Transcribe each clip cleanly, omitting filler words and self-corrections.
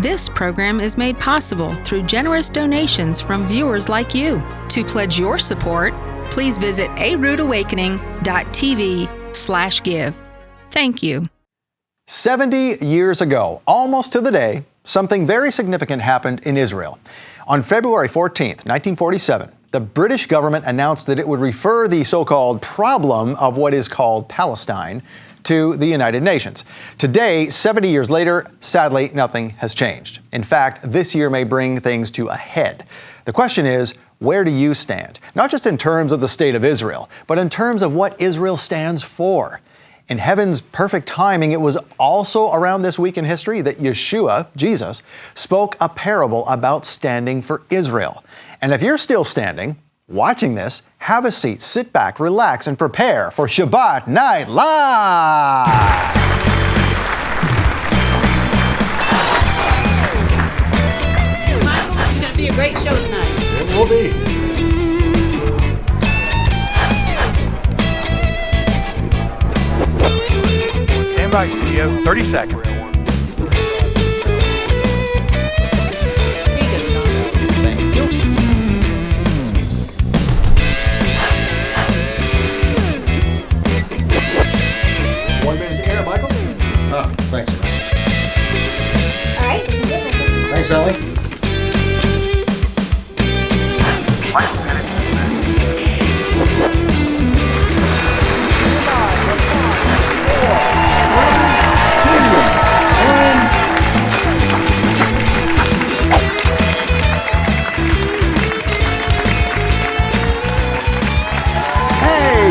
This program is made possible through generous donations from viewers like you. To pledge your support, please visit aroodawakening.tv/give. Thank you. 70 years ago, almost to the day, something very significant happened in Israel. On February 14th, 1947, the British government announced that it would refer the so-called problem of what is called Palestine to the United Nations. Today, 70 years later, sadly, nothing has changed. In fact, this year may bring things to a head. The question is, where do you stand? Not just in terms of the state of Israel, but in terms of what Israel stands for. In heaven's perfect timing, it was also around this week in history that Yeshua, Jesus, spoke a parable about standing for Israel. And if you're still standing, watching this, have a seat, sit back, relax, and prepare for Shabbat Night Live! Michael, it's going to be a great show tonight. It will be. Stand by, studio, 30 seconds. Thank you. 1 minute's air, Michael. Thanks. All right. Thanks, Ellie.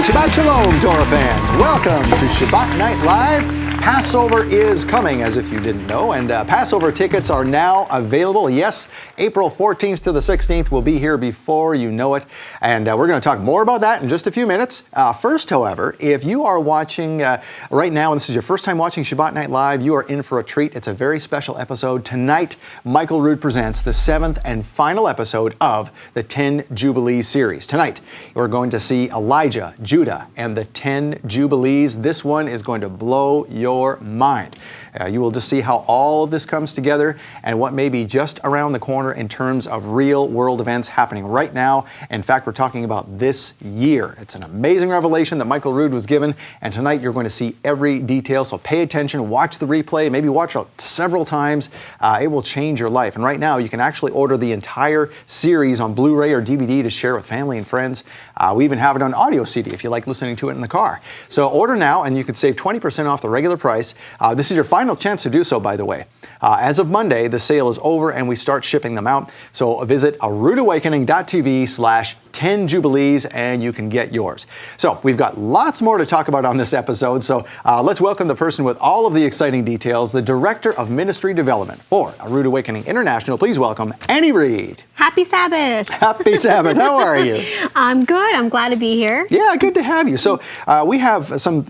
Shabbat Shalom, Torah fans. Welcome to Shabbat Night Live. Passover is coming, as if you didn't know, and Passover tickets are now available. Yes, April 14th to the 16th will be here before you know it, and we're going to talk more about that in just a few minutes. First, however, if you are watching right now, and this is your first time watching Shabbat Night Live, you are in for a treat. It's a very special episode. Tonight, Michael Rood presents the 7th and final episode of the 10 Jubilees series. Tonight, we're going to see Elijah, Judah, and the 10 Jubilees. This one is going to blow your mind. You will just see how all of this comes together and what may be just around the corner in terms of real world events happening right now. In fact, we're talking about this year. It's an amazing revelation that Michael Rood was given, and tonight you're going to see every detail. So pay attention, watch the replay, maybe watch it several times. It will change your life. And right now, you can actually order the entire series on Blu-ray or DVD to share with family and friends. We even have it on audio CD if you like listening to it in the car. So order now, and you could save 20% off the regular price. This is your final chance to do so, by the way. As of Monday, the sale is over and we start shipping them out. So visit aroodawakening.tv/10 Jubilees and you can get yours. So we've got lots more to talk about on this episode. So let's welcome the person with all of the exciting details, the Director of Ministry Development for A Rood Awakening International. Please welcome Annie Reed. Happy Sabbath. Happy Sabbath. How are you? I'm good. I'm glad to be here. Yeah, good to have you. So we have some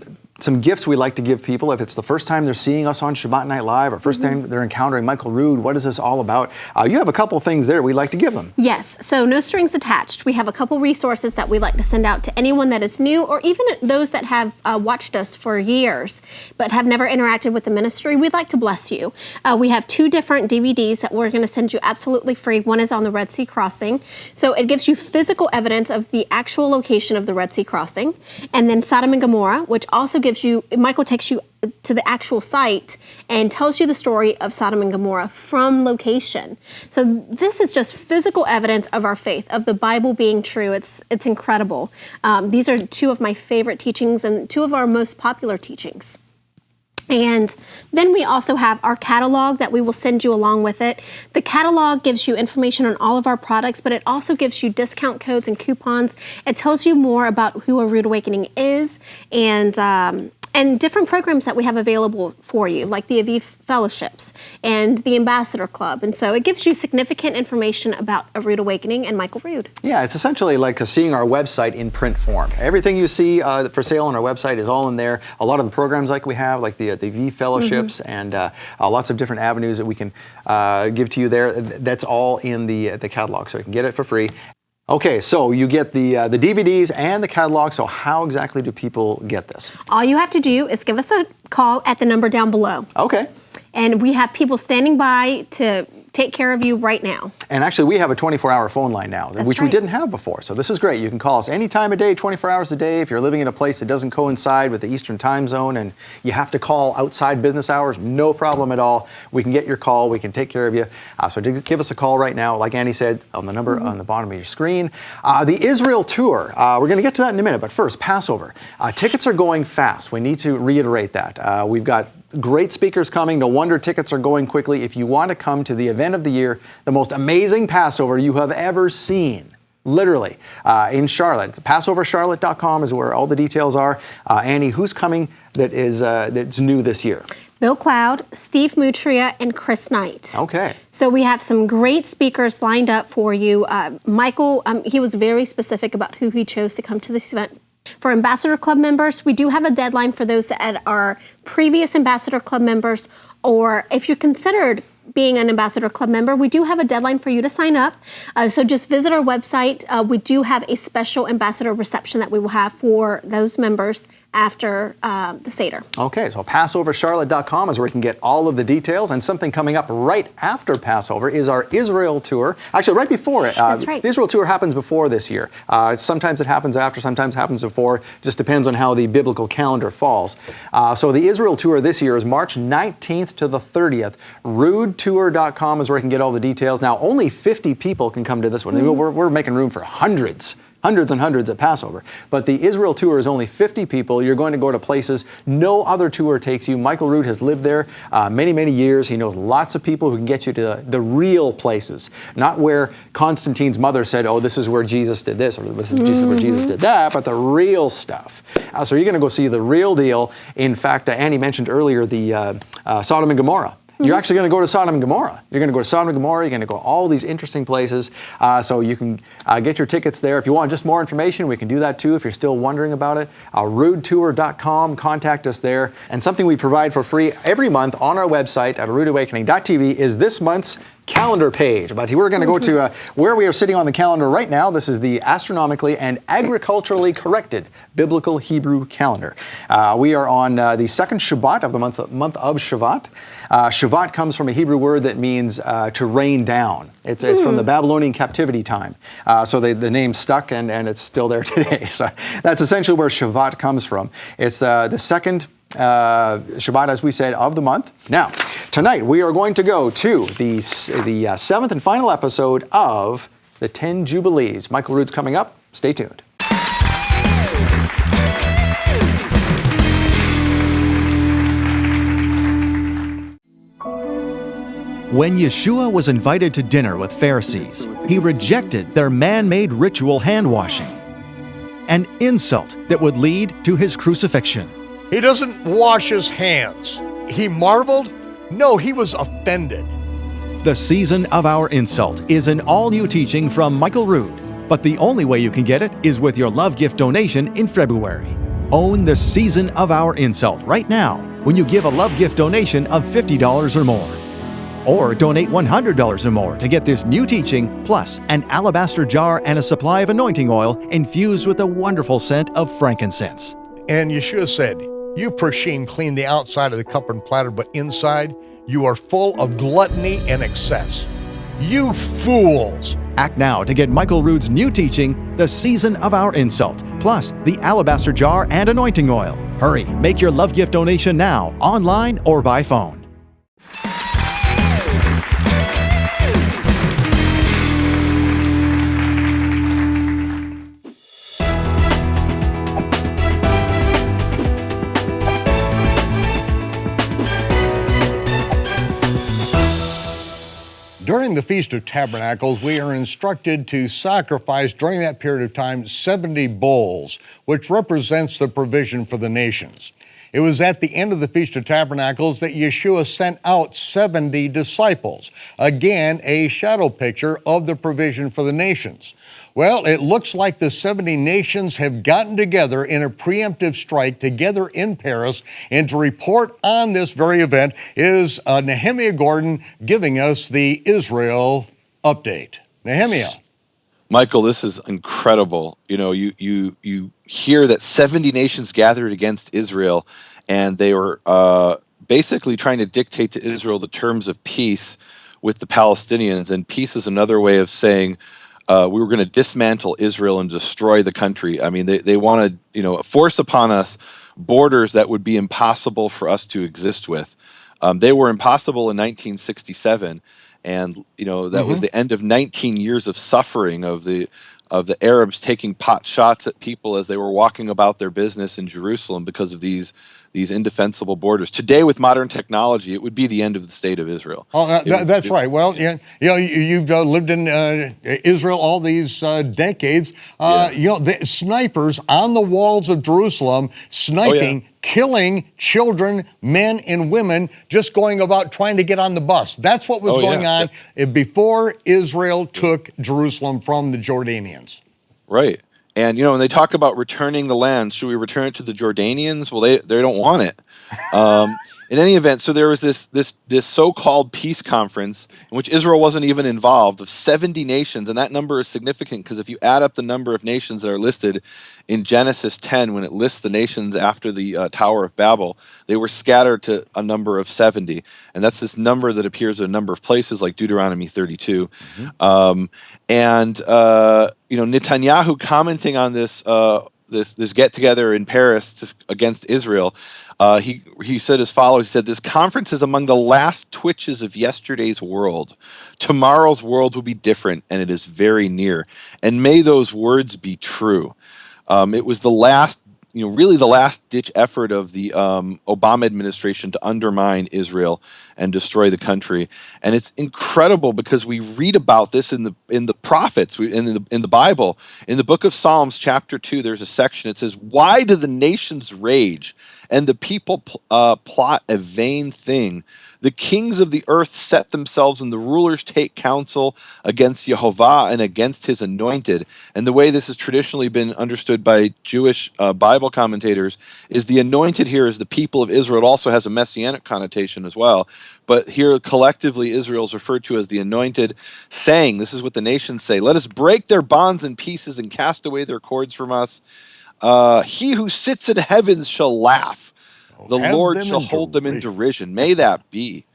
gifts we like to give people if it's the first time they're seeing us on Shabbat Night Live or first time they're encountering Michael Rood. What is this all about? You have a couple things there we like to give them. Yes, so no strings attached. We have a couple resources that we like to send out to anyone that is new or even those that have watched us for years but have never interacted with the ministry. We'd like to bless you. We have 2 different DVDs that we're going to send you absolutely free. One is on the Red Sea crossing. So it gives you physical evidence of the actual location of the Red Sea crossing. And then Sodom and Gomorrah, which also gives you, Michael takes you to the actual site and tells you the story of Sodom and Gomorrah from location. So this is just physical evidence of our faith, of the Bible being true. It's incredible. These are 2 of my favorite teachings and 2 of our most popular teachings. And then we also have our catalog that we will send you along with it. The catalog gives you information on all of our products, but it also gives you discount codes and coupons. It tells you more about who A Rood Awakening is and different programs that we have available for you, like the Aviv Fellowships and the Ambassador Club. And so it gives you significant information about A Rood Awakening and Michael Rood. Yeah, it's essentially like seeing our website in print form. Everything you see for sale on our website is all in there. A lot of the programs like we have, like the Aviv Fellowships and lots of different avenues that we can give to you there, that's all in the catalog. So you can get it for free. Okay, so you get the DVDs and the catalog. So how exactly do people get this? All you have to do is give us a call at the number down below. Okay. And we have people standing by to take care of you right now. And actually, we have a 24-hour phone line now, which we right. didn't have before. So this is great. You can call us any time of day, 24 hours a day. If you're living in a place that doesn't coincide with the Eastern time zone and you have to call outside business hours, no problem at all. We can get your call. We can take care of you. So give us a call right now, like Annie said, on the number on the bottom of your screen. The Israel tour, we're going to get to that in a minute. But first, Passover. Tickets are going fast. We need to reiterate that. We've got great speakers coming. No wonder tickets are going quickly. If you want to come to the event of the year, the most amazing Passover you have ever seen, literally, in Charlotte. It's PassoverCharlotte.com is where all the details are. Annie, who's coming that's new this year? Bill Cloud, Steve Mutria, and Chris Knight. Okay. So we have some great speakers lined up for you. Michael, he was very specific about who he chose to come to this event. For Ambassador Club members, we do have a deadline for those that are previous Ambassador Club members, or if you're considered being an Ambassador Club member, we do have a deadline for you to sign up. So just visit our website. We do have a special Ambassador reception that we will have for those members after the Seder. Okay, so PassoverCharlotte.com is where you can get all of the details. And something coming up right after Passover is our Israel tour. Actually, right before it. That's right. The Israel tour happens before this year. Sometimes it happens after, sometimes it happens before. Just depends on how the biblical calendar falls. So the Israel tour this year is March 19th to the 30th. RoodTour.com is where you can get all the details. Now, only 50 people can come to this one. We're making room for hundreds and hundreds at Passover. But the Israel tour is only 50 people. You're going to go to places no other tour takes you. Michael Rood has lived there many, many years. He knows lots of people who can get you to the real places, not where Constantine's mother said, oh, this is where Jesus did this, or this is where Jesus did that, but the real stuff. So you're going to go see the real deal. In fact, Annie mentioned earlier the Sodom and Gomorrah. You're actually going to go to Sodom and Gomorrah. You're going to go to Sodom and Gomorrah. You're going to go to all these interesting places. So you can get your tickets there. If you want just more information, we can do that too if you're still wondering about it. RoodTour.com. Contact us there. And something we provide for free every month on our website at roodawakening.tv is this month's calendar page. But we're going to go to where we are sitting on the calendar right now. This is the astronomically and agriculturally corrected biblical Hebrew calendar. We are on the second Shabbat of the month of Shavat. Shavat comes from a Hebrew word that means to rain down. It's from the Babylonian captivity time. So the name stuck and it's still there today. So that's essentially where Shavat comes from. It's the second Shabbat, as we said, of the month. Now, tonight we are going to go to the seventh and final episode of the 10 Jubilees. Michael Rood's coming up. Stay tuned. When Yeshua was invited to dinner with Pharisees, he rejected their man-made ritual hand-washing, an insult that would lead to his crucifixion. He doesn't wash his hands. He marveled? No, he was offended. The Season of Our Insult is an all-new teaching from Michael Rood, but the only way you can get it is with your love gift donation in February. Own the Season of Our Insult right now when you give a love gift donation of $50 or more. Or donate $100 or more to get this new teaching, plus an alabaster jar and a supply of anointing oil infused with a wonderful scent of frankincense. And Yeshua said, you Pershim clean the outside of the cup and platter, but inside you are full of gluttony and excess. You fools! Act now to get Michael Rood's new teaching, The Season of Our Insult, plus the alabaster jar and anointing oil. Hurry, make your love gift donation now, online or by phone. During the Feast of Tabernacles, we are instructed to sacrifice during that period of time 70 bulls, which represents the provision for the nations. It was at the end of the Feast of Tabernacles that Yeshua sent out 70 disciples. Again, a shadow picture of the provision for the nations. Well, it looks like the 70 nations have gotten together in a preemptive strike together in Paris, and to report on this very event is Nehemiah Gordon giving us the Israel update. Nehemiah. Michael, this is incredible. You hear that 70 nations gathered against Israel, and they were basically trying to dictate to Israel the terms of peace with the Palestinians. And peace is another way of saying we were going to dismantle Israel and destroy the country. I mean, they wanted, force upon us borders that would be impossible for us to exist with. They were impossible in 1967, and that was the end of 19 years of suffering of the Arabs taking pot shots at people as they were walking about their business in Jerusalem because of these indefensible borders. Today, with modern technology, it would be the end of the state of Israel. Oh, that's right. Well, you've lived in Israel all these decades. The snipers on the walls of Jerusalem, sniping, killing children, men, and women, just going about trying to get on the bus. That's what was going on before Israel took Jerusalem from the Jordanians. Right. And, when they talk about returning the land, should we return it to the Jordanians? Well, they don't want it. In any event, so there was this so-called peace conference in which Israel wasn't even involved, of 70 nations, and that number is significant because if you add up the number of nations that are listed in Genesis 10, when it lists the nations after the Tower of Babel, they were scattered to a number of 70, and that's this number that appears in a number of places like Deuteronomy 32. Netanyahu commenting on this get-together in Paris against Israel, he said as follows. He said, "This conference is among the last twitches of yesterday's world. Tomorrow's world will be different, and it is very near. And may those words be true." It was the last, really the last-ditch effort of the Obama administration to undermine Israel and destroy the country. And it's incredible because we read about this in the prophets, in the Bible. In the book of Psalms, chapter 2, there's a section. It says, "Why do the nations rage and the people plot a vain thing? The kings of the earth set themselves and the rulers take counsel against Jehovah and against his anointed." And the way this has traditionally been understood by Jewish Bible commentators is the anointed here is the people of Israel. It also has a messianic connotation as well. But here collectively Israel is referred to as the anointed, saying, this is what the nations say, "Let us break their bonds in pieces and cast away their cords from us. He who sits in heavens shall laugh. The Lord shall hold them in derision." May that be.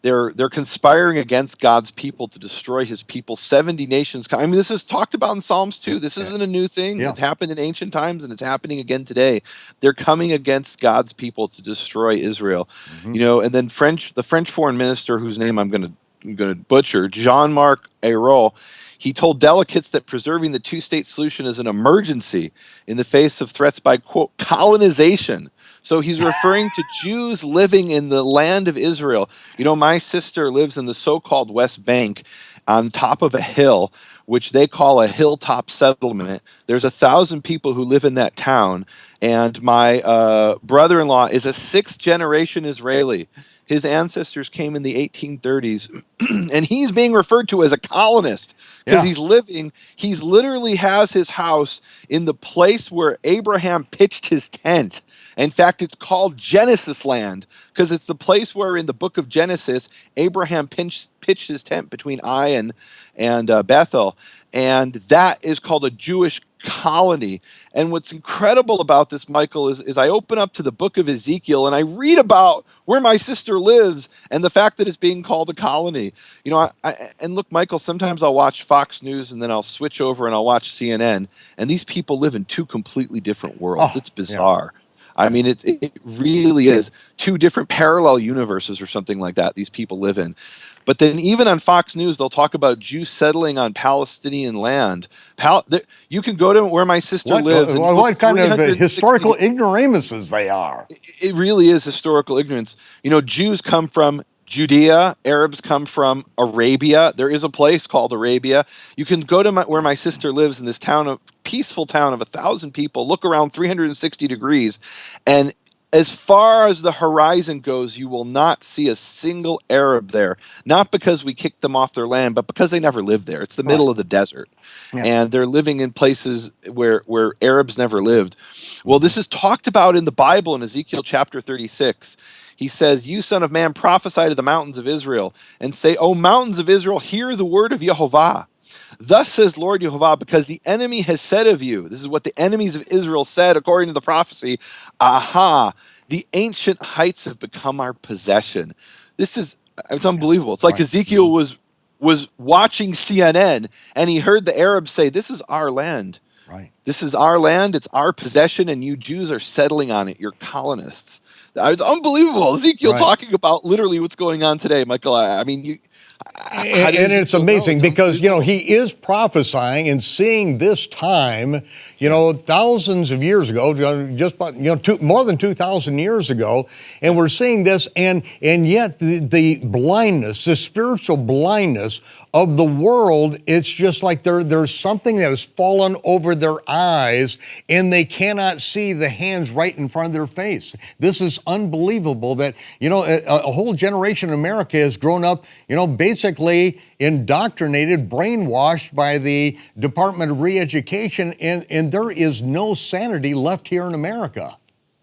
They're conspiring against God's people to destroy his people. 70 nations. I mean, this is talked about in Psalms too. This isn't a new thing. It happened in ancient times, and it's happening again today. They're coming against God's people to destroy Israel. And then the French foreign minister, whose name I'm going to butcher, Jean-Marc Ayrault, he told delegates that preserving the two-state solution is an emergency in the face of threats by, quote, colonization. So he's referring to Jews living in the land of Israel. My sister lives in the so-called West Bank on top of a hill, which they call a hilltop settlement. There's 1,000 people who live in that town. And my brother-in-law is a sixth-generation Israeli. His ancestors came in the 1830s, and he's being referred to as a colonist because he's literally has his house in the place where Abraham pitched his tent. In fact, it's called Genesis land because it's the place where in the book of Genesis, Abraham pitched his tent between Ai and Bethel. And that is called a Jewish colony. And what's incredible about this, Michael, is I open up to the book of Ezekiel and I read about where my sister lives and the fact that it's being called a colony. And look, Michael, sometimes I'll watch Fox News and then I'll switch over and I'll watch CNN. And these people live in two completely different worlds. It's bizarre. Yeah. I mean, it really is two different parallel universes or something like that these people live in. But then even on Fox News, they'll talk about Jews settling on Palestinian land. You can go to where my sister lives. What kind of historical ignoramuses they are. It really is historical ignorance. Jews come from Judea, Arabs come from Arabia. There is a place called Arabia. You can go to where my sister lives in this peaceful town of 1,000 people, look around 360 degrees, and as far as the horizon goes, you will not see a single Arab there. Not because we kicked them off their land, but because they never lived there. It's the middle of the desert. And they're living in places where Arabs never lived. Well, this is talked about in the Bible in Ezekiel chapter 36. He says, "You, son of man, prophesy to the mountains of Israel and say, O mountains of Israel, hear the word of Yehovah. Thus says Lord Yehovah, because the enemy has said of you, this is what the enemies of Israel said according to the prophecy, aha, the ancient heights have become our possession. It's unbelievable. It's like Right. Ezekiel was watching CNN and he heard the Arabs say, this is our land. Right. This is our land, it's our possession, and you Jews are settling on it. You're colonists. It's unbelievable. Ezekiel Right. talking about literally what's going on today, Michael. I mean, how does And it's Ezekiel know? amazing It's because, unbelievable. he is prophesying and seeing this time, thousands of years ago, just about, more than 2,000 years ago, and we're seeing this, and yet the blindness, the spiritual blindness of the world, it's just like there's something that has fallen over their eyes and they cannot see the hands right in front of their face. This is unbelievable that, a whole generation in America has grown up, basically indoctrinated, brainwashed by the Department of Re-Education, and there is no sanity left here in America.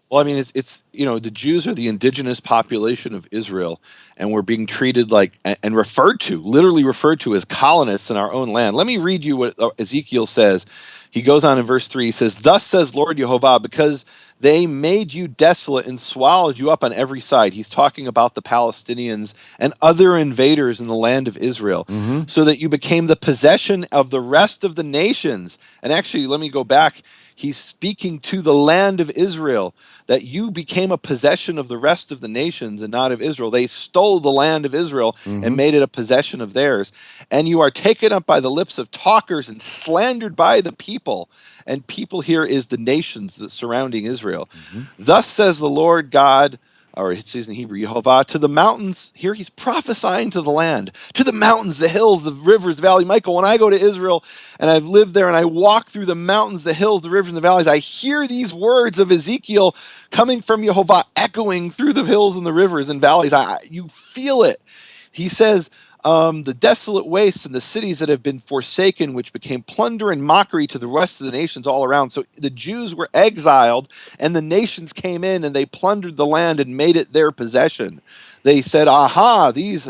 Well, I mean, it's the Jews are the indigenous population of Israel, and we're being treated like and literally referred to as colonists in our own land. Let me read you what Ezekiel says. He goes on in verse 3, he says, thus says Lord Yehovah, because they made you desolate and swallowed you up on every side. He's talking about the Palestinians and other invaders in the land of Israel, so that you became the possession of the rest of the nations. And actually, let me go back. He's speaking to the land of Israel, that you became a possession of the rest of the nations and not of Israel. They stole the land of Israel and made it a possession of theirs. And you are taken up by the lips of talkers and slandered by the people. And people here is the nations that surrounding Israel. Thus says the Lord God, or it says in Hebrew, Yehovah, to the mountains. Here he's prophesying to the land, to the mountains, the hills, the rivers, the valley. Michael, when I go to Israel and I've lived there and I walk through the mountains, the hills, the rivers, and the valleys, I hear these words of Ezekiel coming from Yehovah, echoing through the hills and the rivers and valleys. You feel it. He says, the desolate wastes and the cities that have been forsaken, which became plunder and mockery to the rest of the nations all around. So the Jews were exiled, and the nations came in and they plundered the land and made it their possession. They said, aha, these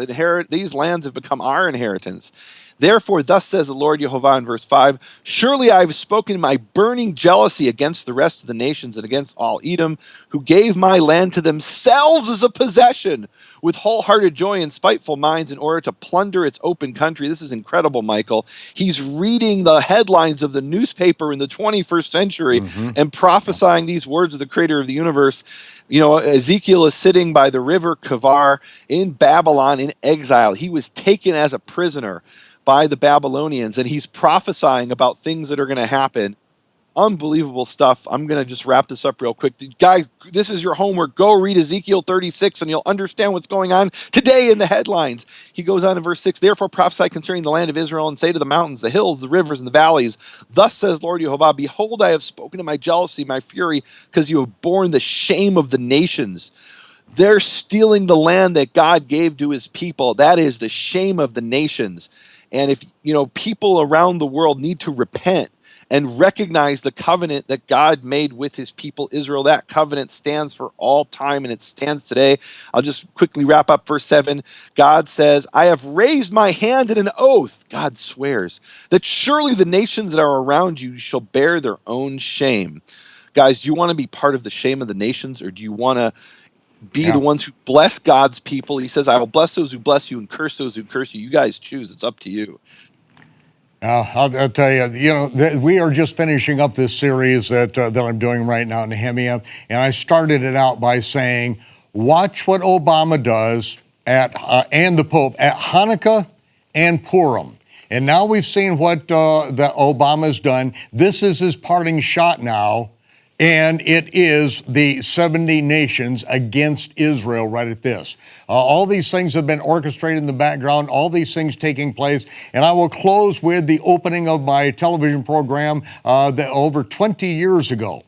lands have become our inheritance. Therefore, thus says the Lord Yehovah in verse 5, surely I have spoken my burning jealousy against the rest of the nations and against all Edom, who gave my land to themselves as a possession with wholehearted joy and spiteful minds in order to plunder its open country. This is incredible, Michael. He's reading the headlines of the newspaper in the 21st century and prophesying these words of the creator of the universe. Ezekiel is sitting by the river Kavar in Babylon in exile. He was taken as a prisoner by the Babylonians, and he's prophesying about things that are going to happen. Unbelievable stuff. I'm going to just wrap this up real quick. Guys, this is your homework. Go read Ezekiel 36 and you'll understand what's going on today in the headlines. He goes on in verse 6, therefore prophesy concerning the land of Israel and say to the mountains, the hills, the rivers, and the valleys, thus says Lord Yehovah, behold, I have spoken to my jealousy, my fury, because you have borne the shame of the nations. They're stealing the land that God gave to his people. That is the shame of the nations. And if, people around the world need to repent and recognize the covenant that God made with his people Israel. That covenant stands for all time, and it stands today. I'll just quickly wrap up verse 7. God says, I have raised my hand in an oath, God swears, that surely the nations that are around you shall bear their own shame. Guys, do you want to be part of the shame of the nations, or do you want to be the ones who bless God's people? He says, I will bless those who bless you and curse those who curse you. You guys choose. It's up to you. I'll tell you, we are just finishing up this series that I'm doing right now in Nehemiah, and I started it out by saying, watch what Obama does and the Pope at Hanukkah and Purim. And now we've seen what that Obama's done. This is his parting shot now, and it is the 70 nations against Israel right at this. All these things have been orchestrated in the background, all these things taking place. And I will close with the opening of my television program that over 20 years ago.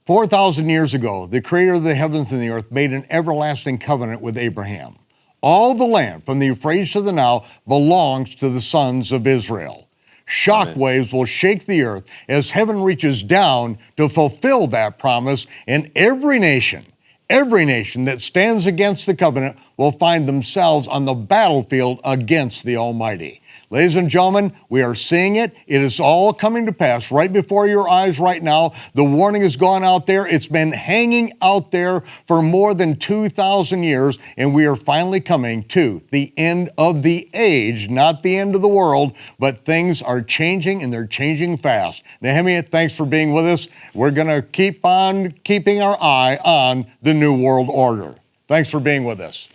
4,000 years ago, the creator of the heavens and the earth made an everlasting covenant with Abraham. All the land from the Euphrates to the Nile belongs to the sons of Israel. Shock waves will shake the earth as heaven reaches down to fulfill that promise, and every nation every nation that stands against the covenant will find themselves on the battlefield against the Almighty. Ladies and gentlemen, we are seeing it. It is all coming to pass right before your eyes right now. The warning has gone out there. It's been hanging out there for more than 2,000 years, and we are finally coming to the end of the age, not the end of the world, but things are changing, and they're changing fast. Nehemiah, thanks for being with us. We're going to keep on keeping our eye on the New World Order. Thanks for being with us.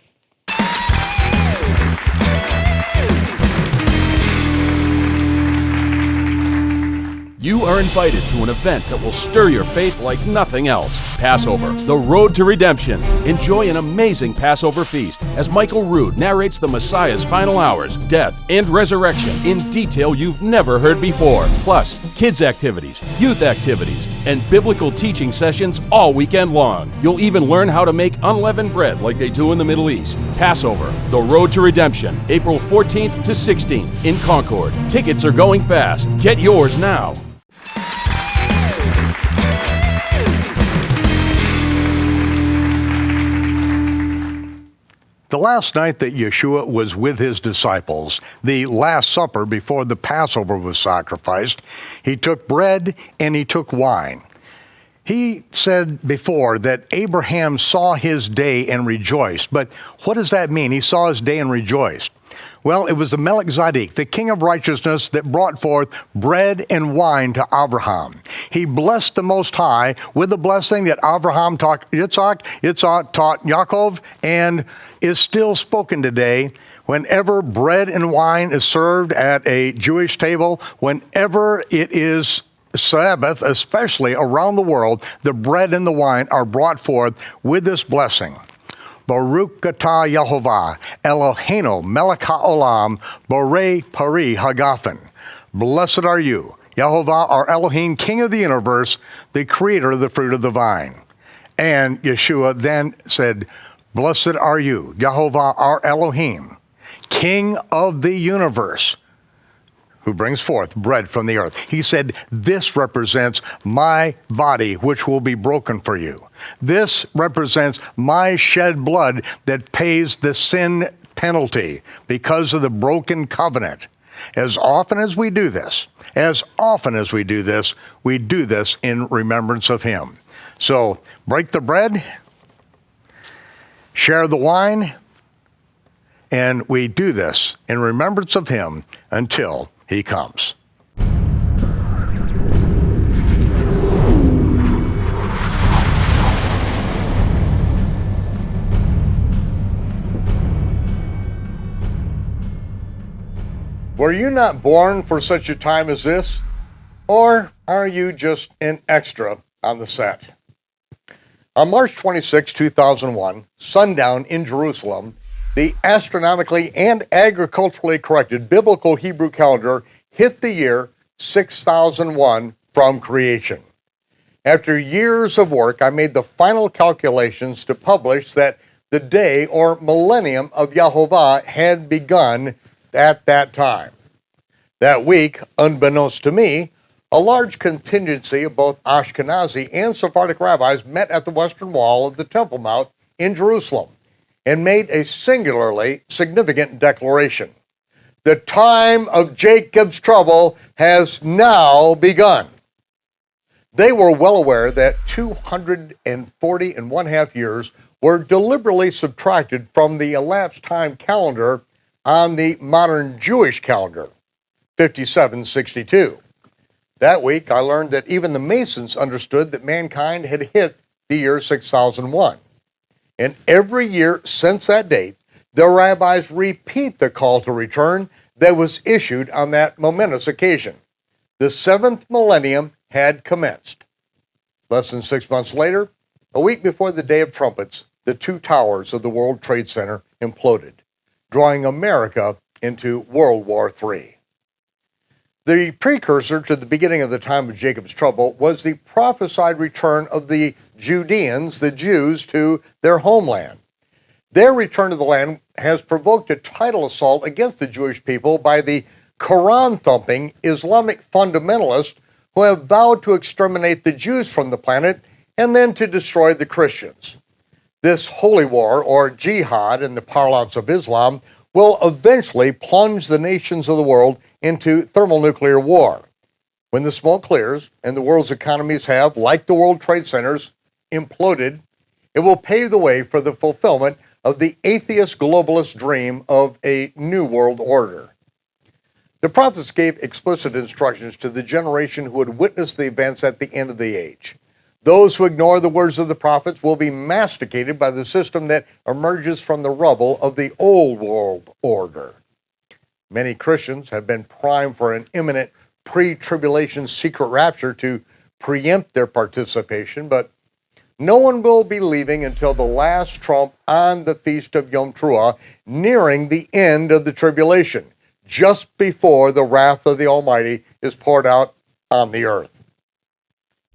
You are invited to an event that will stir your faith like nothing else. Passover, the road to redemption. Enjoy an amazing Passover feast as Michael Rood narrates the Messiah's final hours, death, and resurrection in detail you've never heard before. Plus, kids activities, youth activities, and biblical teaching sessions all weekend long. You'll even learn how to make unleavened bread like they do in the Middle East. Passover, the road to redemption, April 14th to 16th in Concord. Tickets are going fast. Get yours now. The last night that Yeshua was with his disciples, the Last Supper before the Passover was sacrificed, he took bread and he took wine. He said before that Abraham saw his day and rejoiced. But what does that mean? He saw his day and rejoiced. Well, it was the Melchizedek, the king of righteousness, that brought forth bread and wine to Abraham. He blessed the Most High with the blessing that Abraham taught Yitzhak, Yitzhak taught Yaakov, and is still spoken today. Whenever bread and wine is served at a Jewish table, whenever it is Sabbath, especially around the world, the bread and the wine are brought forth with this blessing. Baruch atah Yehovah, Eloheinu melech haolam, borei pari hagafen. Blessed are you, Yehovah, our Elohim, King of the universe, the creator of the fruit of the vine. And Yeshua then said, Blessed are you, Yehovah, our Elohim, King of the universe, who brings forth bread from the earth. He said, this represents my body, which will be broken for you. This represents my shed blood that pays the sin penalty because of the broken covenant. As often as we do this, we do this in remembrance of him. So break the bread, share the wine, and we do this in remembrance of him until he comes. Were you not born for such a time as this? Or are you just an extra on the set? On March 26, 2001, sundown in Jerusalem, the astronomically and agriculturally corrected biblical Hebrew calendar hit the year 6001 from creation. After years of work, I made the final calculations to publish that the day or millennium of Yahovah had begun at that time. That week, unbeknownst to me, a large contingency of both Ashkenazi and Sephardic rabbis met at the western wall of the Temple Mount in Jerusalem and made a singularly significant declaration. The time of Jacob's trouble has now begun. They were well aware that 240 and one half years were deliberately subtracted from the elapsed time calendar on the modern Jewish calendar, 5762. That week, I learned that even the Masons understood that mankind had hit the year 6001. And every year since that date, the rabbis repeat the call to return that was issued on that momentous occasion. The seventh millennium had commenced. Less than 6 months later, a week before the Day of Trumpets, the two towers of the World Trade Center imploded, drawing America into World War III. The precursor to the beginning of the time of Jacob's trouble was the prophesied return of the Judeans, the Jews, to their homeland. Their return to the land has provoked a tidal assault against the Jewish people by the Quran-thumping Islamic fundamentalists who have vowed to exterminate the Jews from the planet and then to destroy the Christians. This holy war, or jihad in the parlance of Islam, will eventually plunge the nations of the world into thermonuclear war. When the smoke clears and the world's economies have, like the World Trade Centers, imploded, it will pave the way for the fulfillment of the atheist globalist dream of a new world order. The prophets gave explicit instructions to the generation who would witness the events at the end of the age. Those who ignore the words of the prophets will be masticated by the system that emerges from the rubble of the old world order. Many Christians have been primed for an imminent pre-tribulation secret rapture to preempt their participation, but no one will be leaving until the last trump on the Feast of Yom Teruah, nearing the end of the tribulation, just before the wrath of the Almighty is poured out on the earth.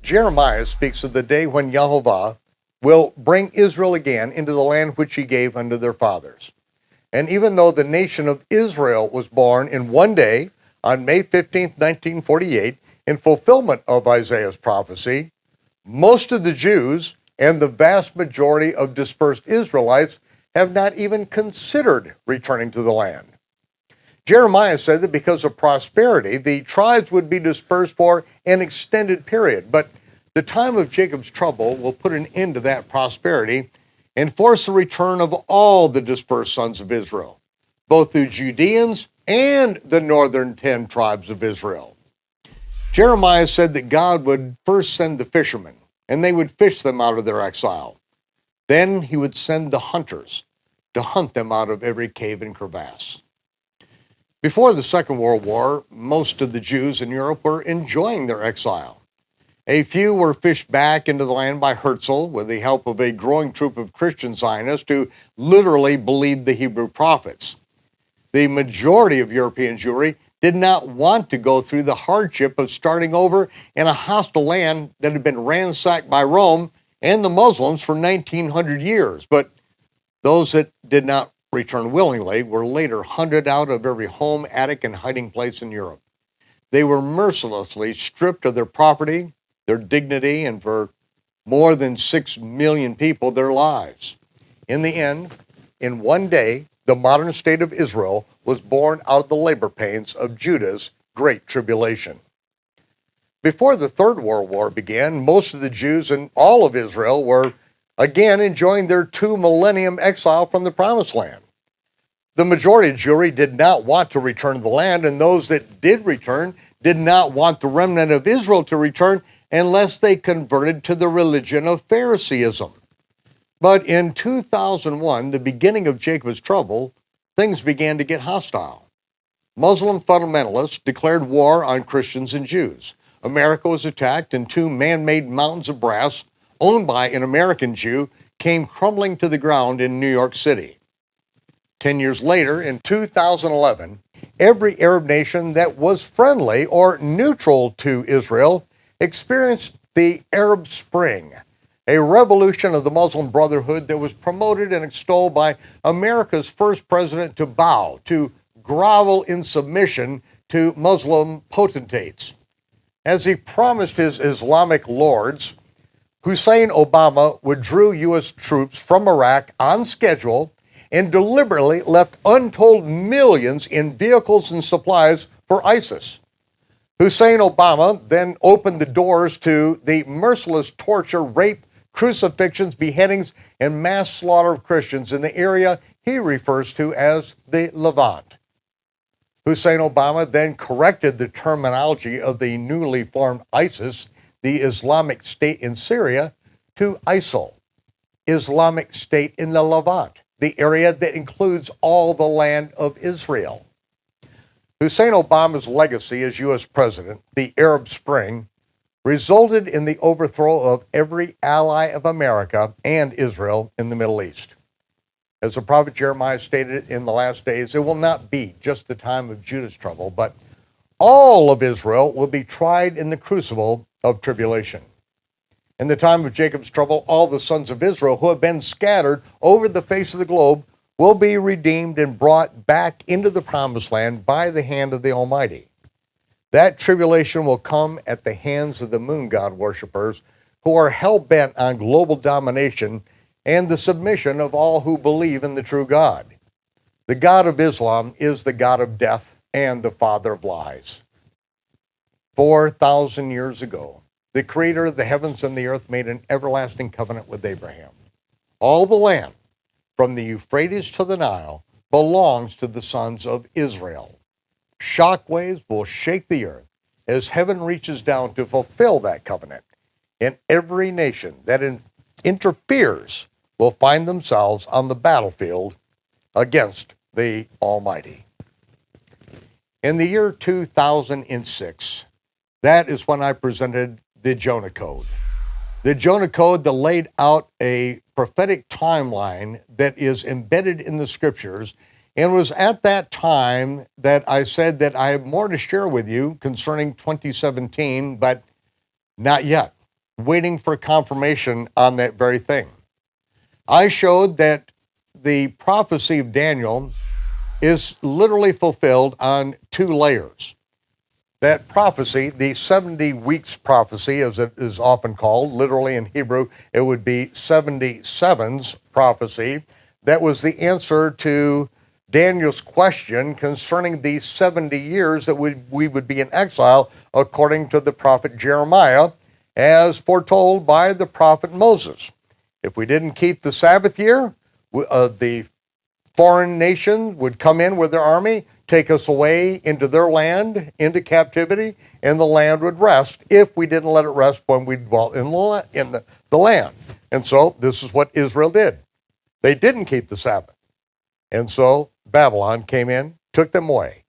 Jeremiah speaks of the day when Yahovah will bring Israel again into the land which he gave unto their fathers. And even though the nation of Israel was born in one day, on May 15, 1948, in fulfillment of Isaiah's prophecy, most of the Jews and the vast majority of dispersed Israelites have not even considered returning to the land. Jeremiah said that because of prosperity, the tribes would be dispersed for an extended period, but the time of Jacob's trouble will put an end to that prosperity and force the return of all the dispersed sons of Israel, both the Judeans and the northern 10 tribes of Israel. Jeremiah said that God would first send the fishermen, and they would fish them out of their exile. Then he would send the hunters to hunt them out of every cave and crevasse. Before the Second World War, most of the Jews in Europe were enjoying their exile. A few were fished back into the land by Herzl with the help of a growing troop of Christian Zionists who literally believed the Hebrew prophets. The majority of European Jewry did not want to go through the hardship of starting over in a hostile land that had been ransacked by Rome and the Muslims for 1900 years. But those that did not return willingly were later hunted out of every home, attic, and hiding place in Europe. They were mercilessly stripped of their property, their dignity, and for more than 6 million people, their lives. In the end, in one day, the modern state of Israel was born out of the labor pains of Judah's great tribulation. Before the Third World War began, most of the Jews in all of Israel were again enjoying their 2-millennium exile from the Promised Land. The majority of Jewry did not want to return to the land, and those that did return did not want the remnant of Israel to return unless they converted to the religion of Phariseeism. But in 2001, the beginning of Jacob's trouble, things began to get hostile. Muslim fundamentalists declared war on Christians and Jews. America was attacked, and 2 man-made mountains of brass, owned by an American Jew, came crumbling to the ground in New York City. 10 years later, in 2011, every Arab nation that was friendly or neutral to Israel experienced the Arab Spring, a revolution of the Muslim Brotherhood that was promoted and extolled by America's first president to bow, to grovel in submission to Muslim potentates. As he promised his Islamic lords, Hussein Obama withdrew U.S. troops from Iraq on schedule and deliberately left untold millions in vehicles and supplies for ISIS. Hussein Obama then opened the doors to the merciless torture, rape, crucifixions, beheadings, and mass slaughter of Christians in the area he refers to as the Levant. Hussein Obama then corrected the terminology of the newly formed ISIS, the Islamic State in Syria, to ISIL, Islamic State in the Levant, the area that includes all the land of Israel. Hussein Obama's legacy as U.S. president, the Arab Spring, resulted in the overthrow of every ally of America and Israel in the Middle East. As the prophet Jeremiah stated in the last days, it will not be just the time of Judah's trouble, but all of Israel will be tried in the crucible of tribulation. In the time of Jacob's trouble, all the sons of Israel who have been scattered over the face of the globe will be redeemed and brought back into the promised land by the hand of the Almighty. That tribulation will come at the hands of the moon god worshipers who are hell-bent on global domination and the submission of all who believe in the true God. The God of Islam is the God of death and the father of lies. 4,000 years ago, the creator of the heavens and the earth made an everlasting covenant with Abraham. All the land, from the Euphrates to the Nile, belongs to the sons of Israel. Shockwaves will shake the earth as heaven reaches down to fulfill that covenant. And every nation that interferes will find themselves on the battlefield against the Almighty. In the year 2006, that is when I presented the Jonah Code. The Jonah Code that laid out a prophetic timeline that is embedded in the scriptures, and it was at that time that I said that I have more to share with you concerning 2017, but not yet. Waiting for confirmation on that very thing. I showed that the prophecy of Daniel is literally fulfilled on 2 layers. That prophecy, the 70 weeks prophecy, as it is often called, literally in Hebrew, it would be 77's prophecy. That was the answer to Daniel's question concerning the 70 years that we would be in exile, according to the prophet Jeremiah, as foretold by the prophet Moses. If we didn't keep the Sabbath year, the foreign nation would come in with their army, take us away into their land, into captivity, and the land would rest if we didn't let it rest when we dwelt in the land. And so this is what Israel did. They didn't keep the Sabbath. And so Babylon came in, took them away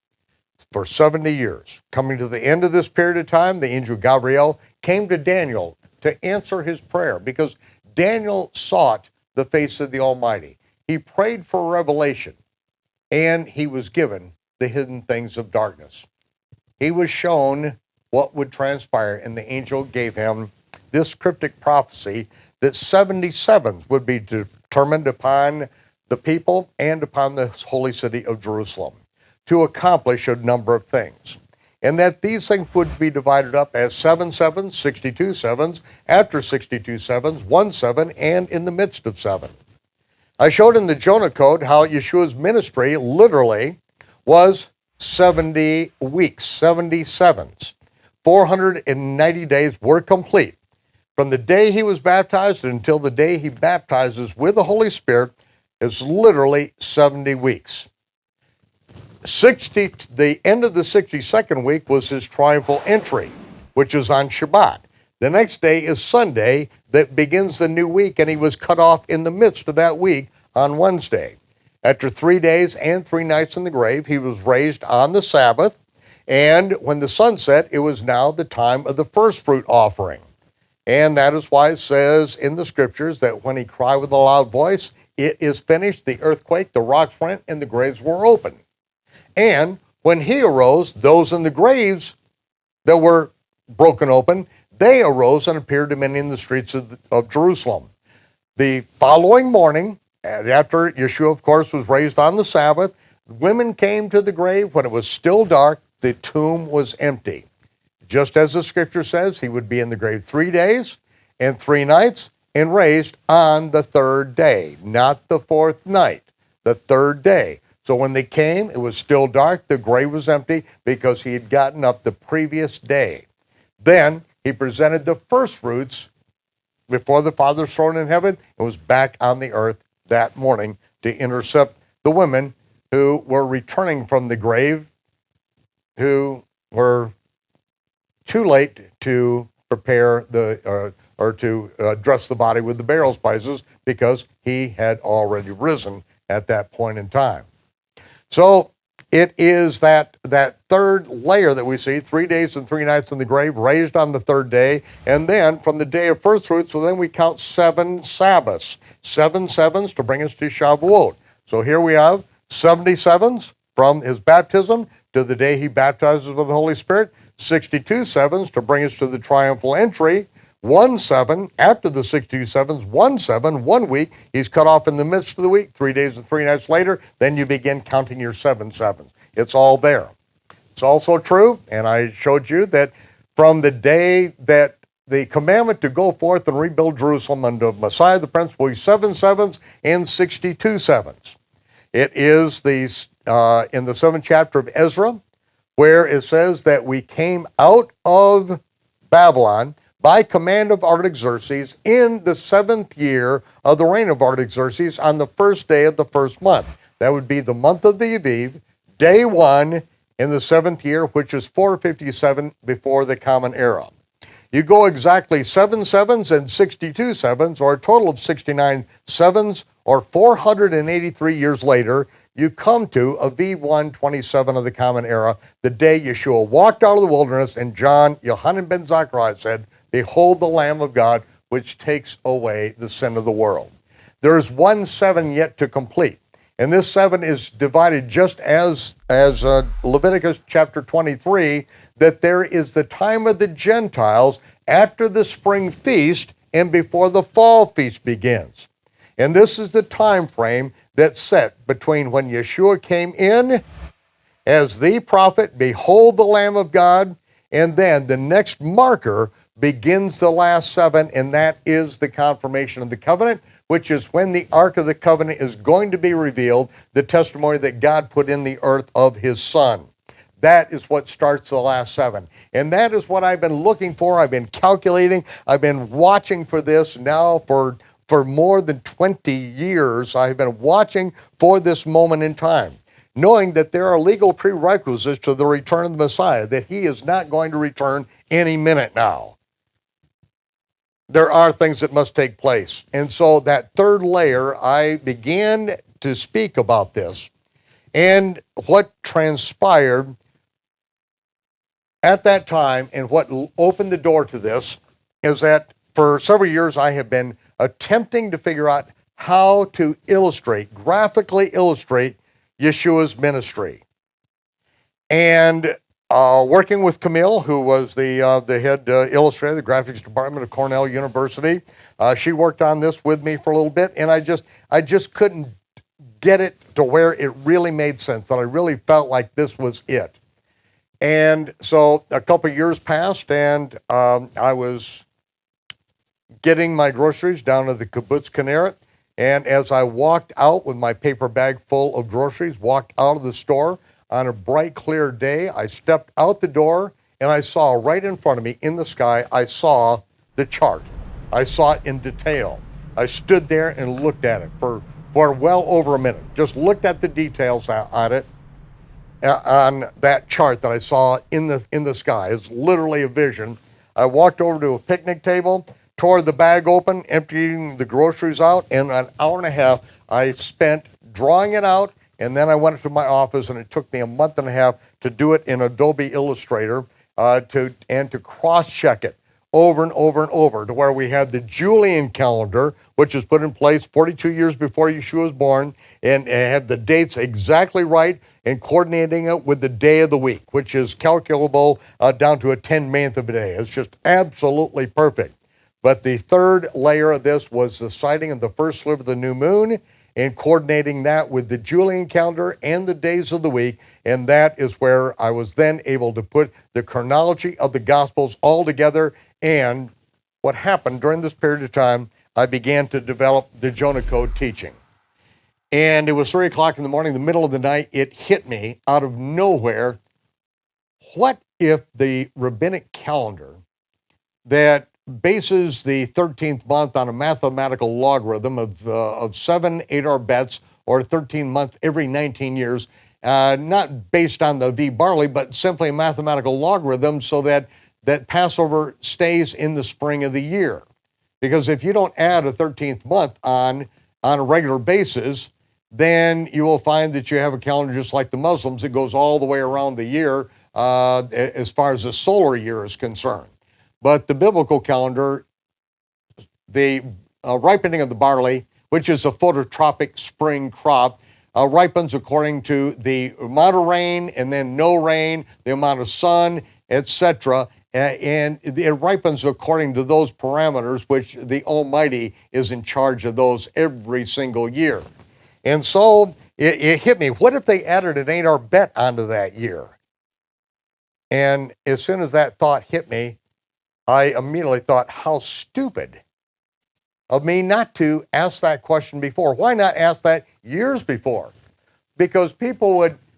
for 70 years. Coming to the end of this period of time, the angel Gabriel came to Daniel to answer his prayer because Daniel sought the face of the Almighty. He prayed for revelation, and he was given the hidden things of darkness. He was shown what would transpire, and the angel gave him this cryptic prophecy that 77s would be determined upon the people and upon the holy city of Jerusalem to accomplish a number of things. And that these things would be divided up as 7 sevens, 62 sevens, after 62 sevens, 1 7, and in the midst of 7. I showed in the Jonah Code how Yeshua's ministry literally was 70 weeks, 77s. 490 days were complete. From the day he was baptized until the day he baptizes with the Holy Spirit is literally 70 weeks. The end of the 62nd week was his triumphal entry, which is on Shabbat. The next day is Sunday that begins the new week, and he was cut off in the midst of that week on Wednesday. After 3 days and 3 nights in the grave, he was raised on the Sabbath, and when the sun set, it was now the time of the first fruit offering. And that is why it says in the scriptures that when he cried with a loud voice, it is finished, the earthquake, the rocks rent, and the graves were opened. And when he arose, those in the graves that were broken open, they arose and appeared to many in the streets of Jerusalem. The following morning, after Yeshua, of course, was raised on the Sabbath, women came to the grave. When it was still dark, the tomb was empty. Just as the scripture says, he would be in the grave 3 days and 3 nights and raised on the 3rd day, not the 4th night, the 3rd day. So when they came, it was still dark, the grave was empty because he had gotten up the previous day. Then he presented the first fruits before the Father's throne in heaven and was back on the earth that morning to intercept the women who were returning from the grave, who were too late to prepare or to dress the body with the burial spices because he had already risen at that point in time. So it is that 3rd layer that we see, 3 days and 3 nights in the grave, raised on the 3rd day, and then from the day of first fruits, well, then we count 7 Sabbaths, 7 sevens to bring us to Shavuot. So here we have 77s from his baptism to the day he baptizes with the Holy Spirit, 62 sevens to bring us to the triumphal entry, 1 7 after the 62 sevens, 1 7, 1 week. He's cut off in the midst of the week, 3 days and 3 nights later. Then you begin counting your 7 sevens. It's all there. It's also true, and I showed you that from the day that the commandment to go forth and rebuild Jerusalem under Messiah the Prince will be 7 sevens and 62 sevens. It is in the 7th chapter of Ezra, where it says that we came out of Babylon by command of Artaxerxes in the 7th year of the reign of Artaxerxes on the 1st day of the 1st month. That would be the month of the Aviv, day 1 in the 7th year, which is 457 before the Common Era. You go exactly 7 sevens and 62 sevens, or a total of 69 sevens, or 483 years later, you come to Aviv 127 of the Common Era, the day Yeshua walked out of the wilderness, and Yohanan ben Zachariah said, "Behold the Lamb of God, which takes away the sin of the world." There is 1 7 yet to complete. And this 7 is divided just as Leviticus chapter 23, that there is the time of the Gentiles after the spring feast and before the fall feast begins. And this is the time frame that's set between when Yeshua came in as the prophet, "Behold the Lamb of God," and then the next marker begins the last 7, and that is the confirmation of the covenant, which is when the Ark of the Covenant is going to be revealed, the testimony that God put in the earth of his Son. That is what starts the last 7. And that is what I've been looking for. I've been calculating. I've been watching for this now for more than 20 years. I've been watching for this moment in time, knowing that there are legal prerequisites to the return of the Messiah, that he is not going to return any minute now. There are things that must take place. And so that third layer, I began to speak about this. And what transpired at that time and what opened the door to this is that for several years I have been attempting to figure out how to graphically illustrate Yeshua's ministry. And working with Camille, who was the head illustrator, the graphics department of Cornell University, she worked on this with me for a little bit, and I just couldn't get it to where it really made sense, that I really felt like this was it. And so a couple of years passed, and I was getting my groceries down to the Kibbutz Kinneret, and as I walked out with my paper bag full of groceries, walked out of the store, on a bright, clear day, I stepped out the door and I saw right in front of me in the sky, I saw the chart. I saw it in detail. I stood there and looked at it for well over a minute. Just looked at the details on it, on that chart that I saw in the sky. It's literally a vision. I walked over to a picnic table, tore the bag open, emptying the groceries out, and an hour and a half I spent drawing it out. And then I went to my office, and it took me a month and a half to do it in Adobe Illustrator to cross-check it over and over and over, to where we had the Julian calendar, which was put in place 42 years before Yeshua was born, and had the dates exactly right, and coordinating it with the day of the week, which is calculable down to a 10th of a day. It's just absolutely perfect. But the third layer of this was the sighting of the first sliver of the new moon, and coordinating that with the Julian calendar and the days of the week. And that is where I was then able to put the chronology of the Gospels all together. And what happened during this period of time, I began to develop the Jonah Code teaching. And it was 3 o'clock in the morning, the middle of the night, it hit me out of nowhere. What if the rabbinic calendar that bases the 13th month on a mathematical logarithm of 7 8-hour bets, or 13 months every 19 years, not based on the V barley, but simply a mathematical logarithm, so that Passover stays in the spring of the year. Because if you don't add a 13th month on a regular basis, then you will find that you have a calendar just like the Muslims. It goes all the way around the year as far as the solar year is concerned. But the biblical calendar, the ripening of the barley, which is a phototropic spring crop, ripens according to the amount of rain, and then no rain, the amount of sun, etc. And it ripens according to those parameters, which the Almighty is in charge of those every single year. And so it hit me. What if they added an 8-hour bet onto that year? And as soon as that thought hit me, I immediately thought, how stupid of me not to ask that question before. Why not ask that years before? Because people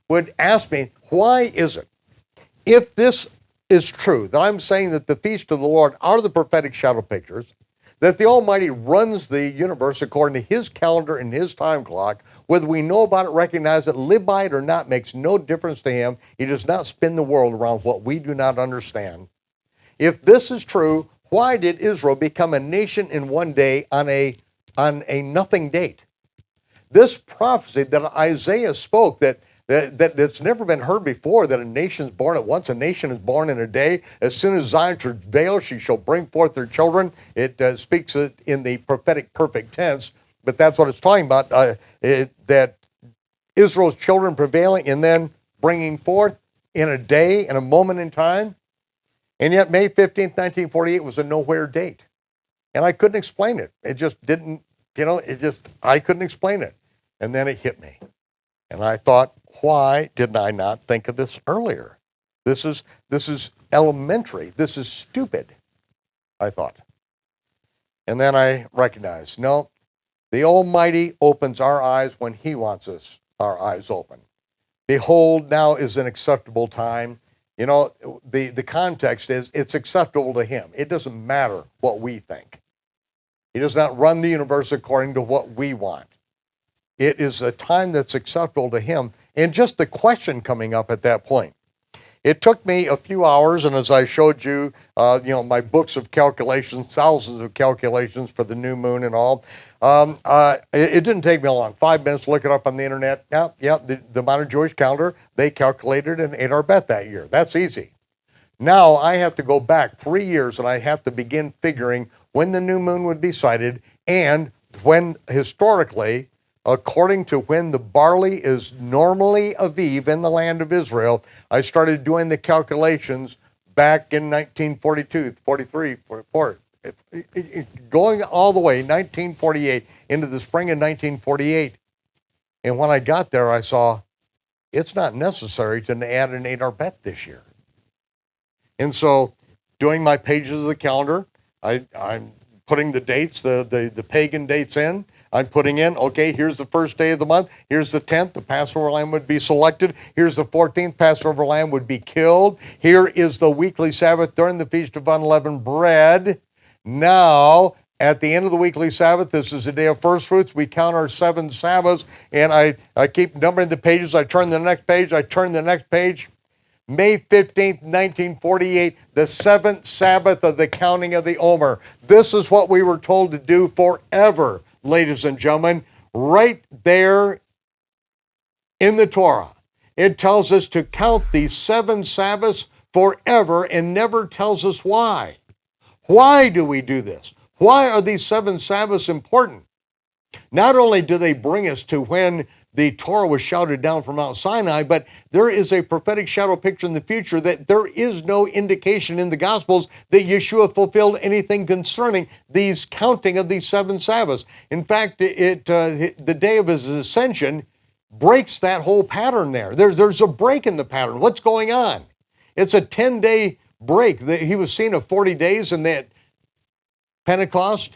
would ask me, why is it, if this is true, that I'm saying that the feast of the Lord are the prophetic shadow pictures, that the Almighty runs the universe according to his calendar and his time clock, whether we know about it, recognize it, live by it or not, makes no difference to him. He does not spin the world around what we do not understand. If this is true, why did Israel become a nation in one day on a nothing date? This prophecy that Isaiah spoke that it's never been heard before, that a nation is born at once, a nation is born in a day. As soon as Zion travails, she shall bring forth her children. It speaks it in the prophetic perfect tense, but that's what it's talking about, that Israel's children prevailing and then bringing forth in a day, in a moment in time. And yet May 15th, 1948 was a nowhere date. And I couldn't explain it. It just didn't, I couldn't explain it. And then it hit me. And I thought, why did I not think of this earlier? This is elementary. This is stupid, I thought. And then I recognized, no, the Almighty opens our eyes when he wants our eyes open. Behold, now is an acceptable time. The context is it's acceptable to him. It doesn't matter what we think. He does not run the universe according to what we want. It is a time that's acceptable to him. And just the question coming up at that point. It took me a few hours, and as I showed you, my books of calculations, thousands of calculations for the new moon and all, it didn't take me long. 5 minutes to look it up on the internet. The modern Jewish calendar, they calculated an Adar Bet that year. That's easy. Now I have to go back 3 years, and I have to begin figuring when the new moon would be sighted and when, historically, according to when the barley is normally aviv in the land of Israel. I started doing the calculations back in 1942, 43, 44, going all the way, 1948, into the spring of 1948. And when I got there, I saw it's not necessary to add an Adar Bet this year. And so, doing my pages of the calendar, I'm putting the dates, the pagan dates in. I'm putting in, okay, here's the first day of the month. Here's the 10th, the Passover lamb would be selected. Here's the 14th, Passover lamb would be killed. Here is the weekly Sabbath during the Feast of Unleavened Bread. Now, at the end of the weekly Sabbath, this is the day of first fruits. We count our 7 Sabbaths, and I keep numbering the pages. I turn the next page. I turn the next page. May 15th, 1948, the 7th Sabbath of the counting of the Omer. This is what we were told to do forever, ladies and gentlemen, right there in the Torah. It tells us to count these 7 Sabbaths forever and never tells us why. Why do we do this? Why are these 7 Sabbaths important? Not only do they bring us to when the Torah was shouted down from Mount Sinai, but there is a prophetic shadow picture in the future that there is no indication in the Gospels that Yeshua fulfilled anything concerning these counting of these 7 Sabbaths. In fact, the day of his ascension breaks that whole pattern there. There's a break in the pattern. What's going on? It's a 10-day break. He was seen of 40 days, and that Pentecost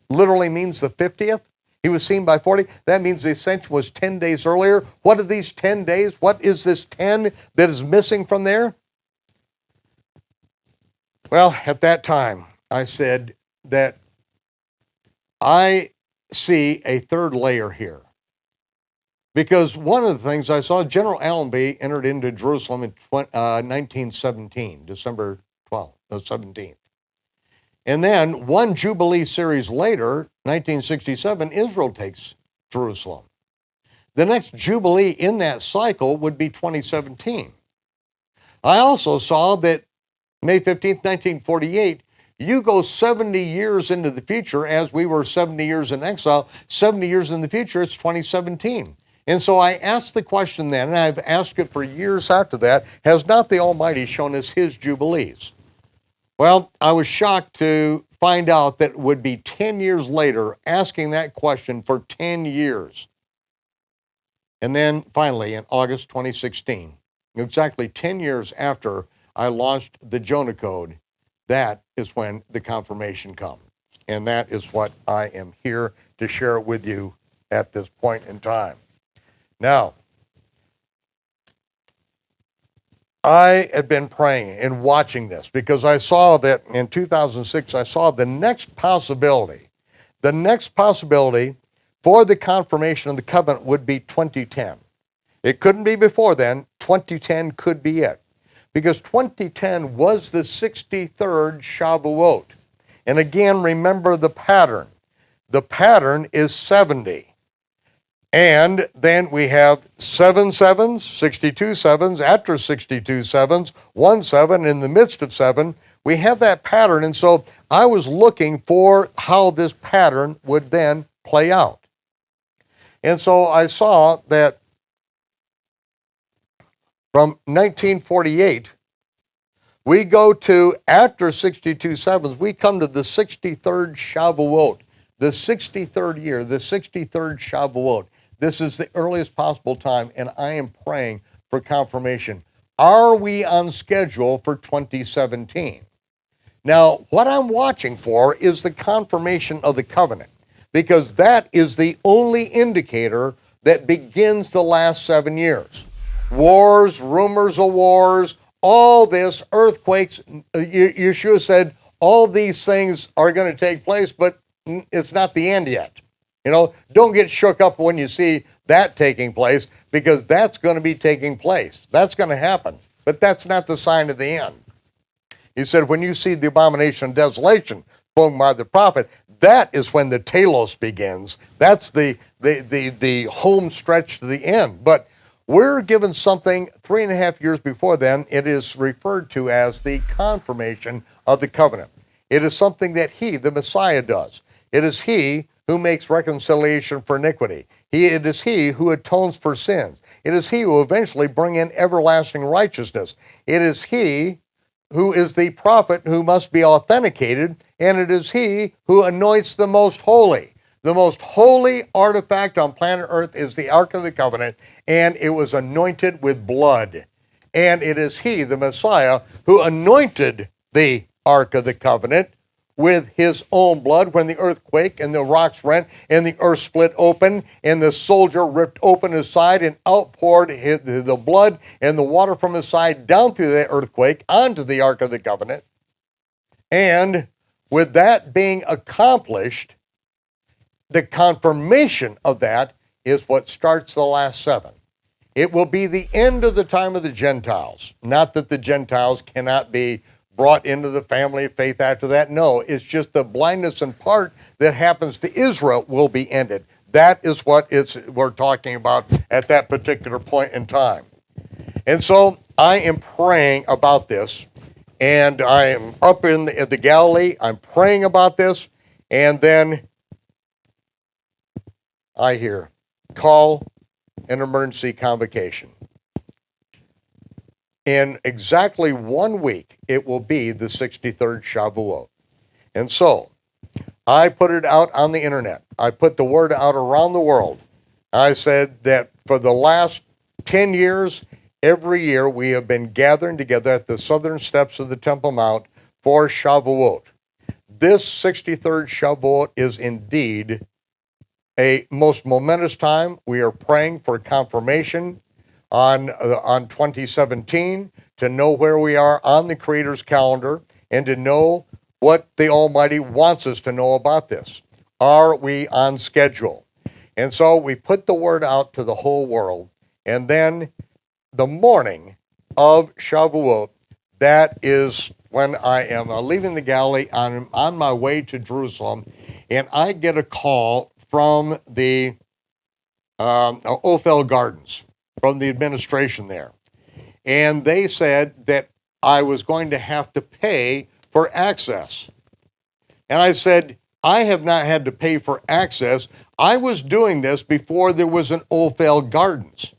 literally means the 50th. He was seen by 40. That means the ascension was 10 days earlier. What are these 10 days? What is this 10 that is missing from there? Well, at that time, I said that I see a third layer here. Because one of the things I saw, General Allenby entered into Jerusalem in 1917, December 12th, 17th. And then one Jubilee series later, 1967, Israel takes Jerusalem. The next Jubilee in that cycle would be 2017. I also saw that May 15th, 1948, you go 70 years into the future, as we were 70 years in exile, 70 years in the future, it's 2017. And so I asked the question then, and I've asked it for years after that, has not the Almighty shown us his Jubilees? Well, I was shocked to find out that it would be 10 years later asking that question for 10 years. And then finally, in August 2016, exactly 10 years after I launched the Jonah Code, that is when the confirmation comes. And that is what I am here to share with you at this point in time. Now, I had been praying and watching this because I saw that in 2006, I saw the next possibility for the confirmation of the covenant would be 2010. It couldn't be before then. 2010 could be it. Because 2010 was the 63rd Shavuot. And again, remember the pattern. The pattern is 70. And then we have 7 sevens, 62 sevens, after 62 sevens, 1 7 in the midst of 7. We have that pattern, and so I was looking for how this pattern would then play out. And so I saw that from 1948, we go to, after 62 sevens, we come to the 63rd Shavuot, the 63rd year, the 63rd Shavuot. This is the earliest possible time, and I am praying for confirmation. Are we on schedule for 2017? Now, what I'm watching for is the confirmation of the covenant, because that is the only indicator that begins the last 7 years. Wars, rumors of wars, all this, earthquakes. Yeshua said all these things are going to take place, but it's not the end yet. You know, don't get shook up when you see that taking place, because that's going to be taking place. That's going to happen, but that's not the sign of the end. He said, when you see the abomination of desolation spoken by the prophet, that is when the telos begins. That's the home stretch to the end. But we're given something 3.5 years before then. It is referred to as the confirmation of the covenant. It is something that he, the Messiah, does. It is he who makes reconciliation for iniquity. It is he who atones for sins. It is he who will eventually bring in everlasting righteousness. It is he who is the prophet who must be authenticated, and it is he who anoints the most holy. The most holy artifact on planet Earth is the Ark of the Covenant, and it was anointed with blood. And it is he, the Messiah, who anointed the Ark of the Covenant with his own blood when the earthquake and the rocks rent and the earth split open and the soldier ripped open his side and outpoured the blood and the water from his side down through the earthquake onto the Ark of the Covenant. And with that being accomplished, the confirmation of that is what starts the last 7. It will be the end of the time of the Gentiles. Not that the Gentiles cannot be brought into the family of faith after that. No, it's just the blindness in part that happens to Israel will be ended. That is what we're talking about at that particular point in time. And so I am praying about this, and I am up in the Galilee. I'm praying about this, and then I hear, call an emergency convocation. In exactly 1 week, it will be the 63rd Shavuot. And so, I put it out on the internet. I put the word out around the world. I said that for the last 10 years, every year we have been gathering together at the southern steps of the Temple Mount for Shavuot. This 63rd Shavuot is indeed a most momentous time. We are praying for confirmation on 2017, to know where we are on the Creator's calendar and to know what the Almighty wants us to know about this. Are we on schedule? And so we put the word out to the whole world, and then the morning of Shavuot, that is when I am leaving the Galilee. I'm on my way to Jerusalem, and I get a call from the Ophel Gardens, from the administration there. And they said that I was going to have to pay for access. And I said, I have not had to pay for access. I was doing this before there was an Ophel Gardens.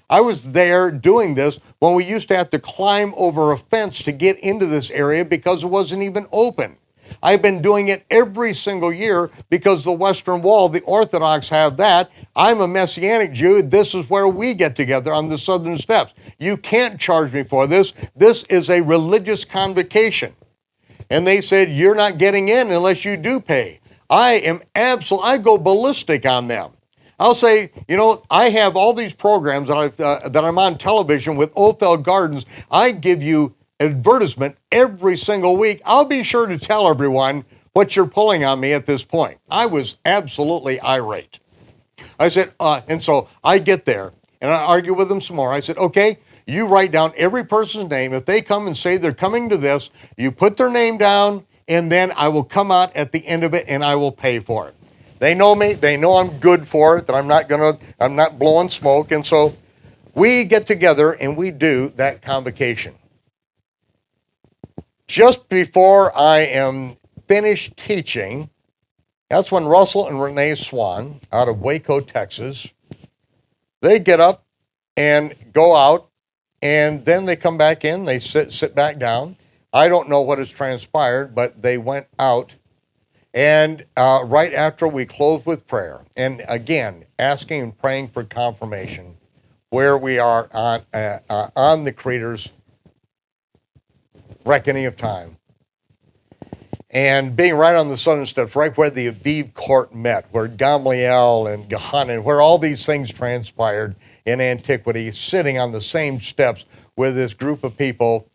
I was there doing this when we used to have to climb over a fence to get into this area because it wasn't even open. I've been doing it every single year because the Western Wall, the Orthodox have that. I'm a Messianic Jew. This is where we get together on the southern steps. You can't charge me for this. This is a religious convocation. And they said, you're not getting in unless you do pay. I go ballistic on them. I'll say, I have all these programs that I'm on television with Ophel Gardens. I give you advertisement every single week. I'll be sure to tell everyone what you're pulling on me at this point. I was absolutely irate. I said, and so I get there and I argue with them some more. I said, okay, you write down every person's name. If they come and say they're coming to this, you put their name down, and then I will come out at the end of it and I will pay for it. They know me, they know I'm good for it, that I'm not blowing smoke. And so we get together and we do that convocation. Just before I am finished teaching, that's when Russell and Renee Swan out of Waco, Texas, they get up and go out, and then they come back in, they sit back down. I don't know what has transpired, but they went out, and right after we closed with prayer, and again, asking and praying for confirmation where we are on the Creator's reckoning of time. And being right on the southern steps, right where the Aviv court met, where Gamaliel and Gehanan, where all these things transpired in antiquity, sitting on the same steps with this group of people,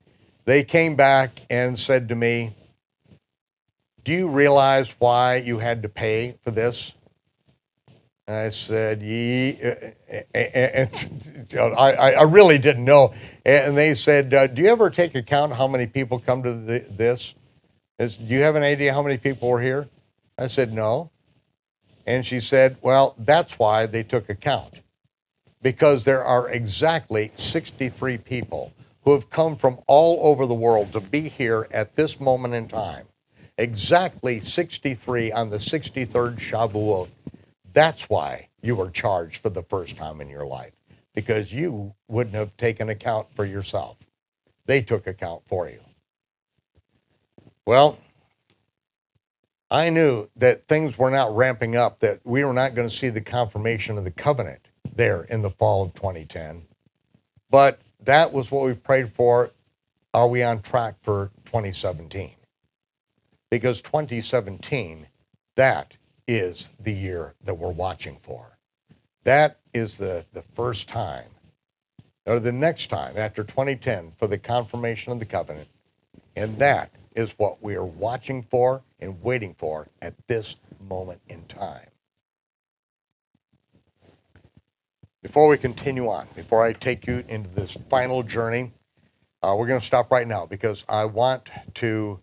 they came back and said to me, do you realize why you had to pay for this? And I said, I really didn't know. And they said, do you ever take account how many people come to this? Do you have an idea how many people were here? I said, no. And she said, well, that's why they took account. Because there are exactly 63 people who have come from all over the world to be here at this moment in time. Exactly 63 on the 63rd Shavuot. That's why you were charged for the first time in your life. Because you wouldn't have taken account for yourself. They took account for you. Well, I knew that things were not ramping up, that we were not going to see the confirmation of the covenant there in the fall of 2010. But that was what we prayed for. Are we on track for 2017? Because 2017, that is the year that we're watching for. That is the first time, or the next time after 2010 for the confirmation of the covenant. And that is what we are watching for and waiting for at this moment in time. Before we continue on, before I take you into this final journey, we're going to stop right now because I want to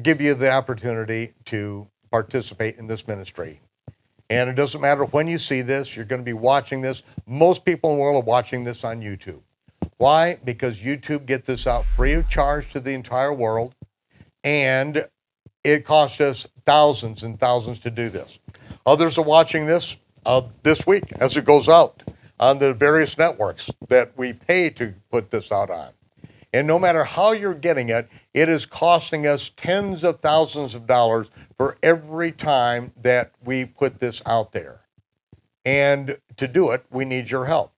give you the opportunity to participate in this ministry. And it doesn't matter when you see this, you're going to be watching this. Most people in the world are watching this on YouTube. Why? Because YouTube gets this out free of charge to the entire world, and it costs us thousands and thousands to do this. Others are watching this week as it goes out on the various networks that we pay to put this out on. And no matter how you're getting it, it is costing us tens of thousands of dollars for every time that we put this out there. And to do it, we need your help.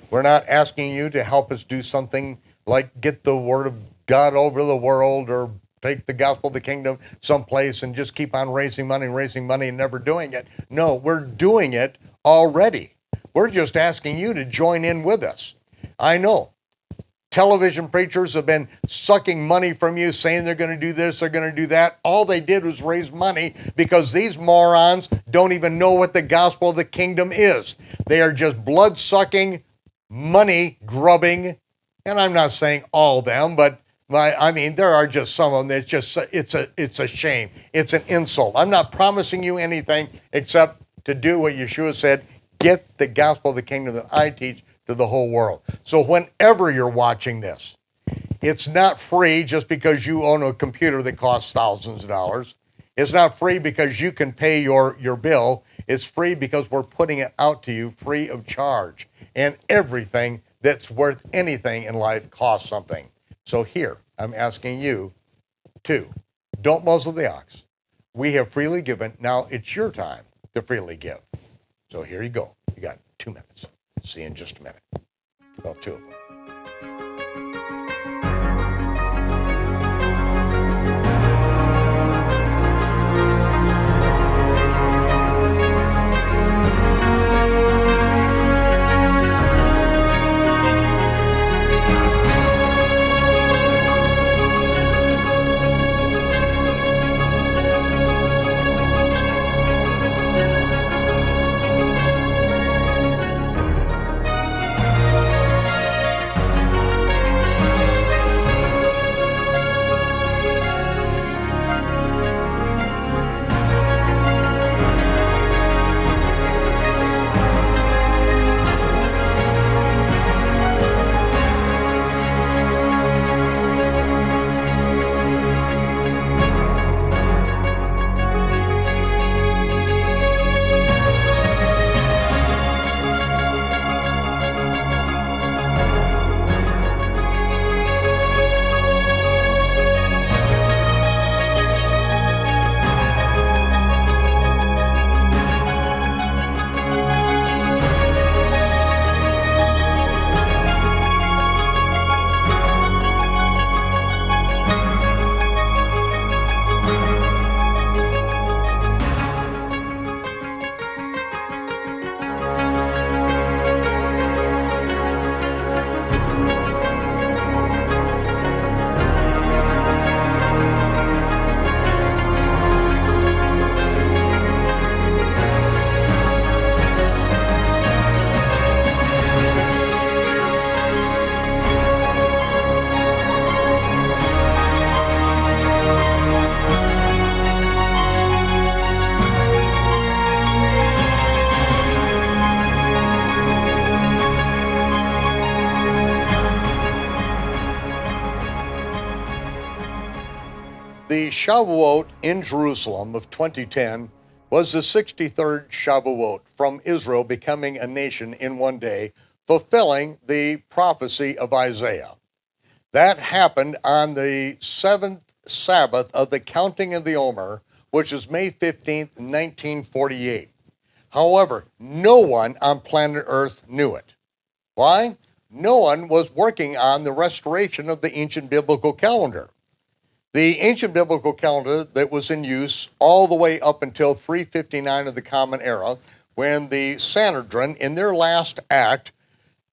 We're not asking you to help us do something like get the word of God over the world or take the gospel of the kingdom someplace and just keep on raising money and never doing it. No, we're doing it already. We're just asking you to join in with us. I know television preachers have been sucking money from you, saying they're going to do this, they're going to do that. All they did was raise money because these morons don't even know what the gospel of the kingdom is. They are just blood-sucking, money-grubbing, and I'm not saying all of them, but I mean, there are just some of them that's just, it's a shame. It's an insult. I'm not promising you anything except to do what Yeshua said, get the gospel of the kingdom that I teach to the whole world. So whenever you're watching this, it's not free just because you own a computer that costs thousands of dollars. It's not free because you can pay your bill. It's free because we're putting it out to you free of charge. And everything that's worth anything in life costs something. So here, I'm asking you to don't muzzle the ox. We have freely given. Now it's your time to freely give. So here you go. You got 2 minutes. See you in just a minute. Well, 2 of them. Shavuot in Jerusalem of 2010 was the 63rd Shavuot from Israel becoming a nation in one day, fulfilling the prophecy of Isaiah. That happened on the seventh Sabbath of the counting of the Omer, which is May 15th, 1948. However, no one on planet Earth knew it. Why? No one was working on the restoration of the ancient biblical calendar. The ancient biblical calendar that was in use all the way up until 359 of the Common Era, when the Sanhedrin, in their last act,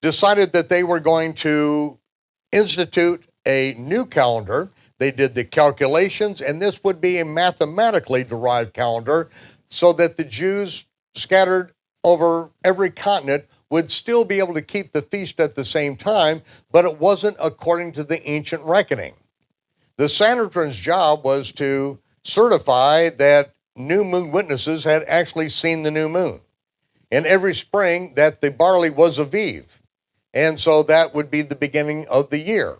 decided that they were going to institute a new calendar. They did the calculations, and this would be a mathematically derived calendar so that the Jews scattered over every continent would still be able to keep the feast at the same time, but it wasn't according to the ancient reckoning. The Sanhedrin's job was to certify that new moon witnesses had actually seen the new moon. And every spring that the barley was Aviv. And so that would be the beginning of the year.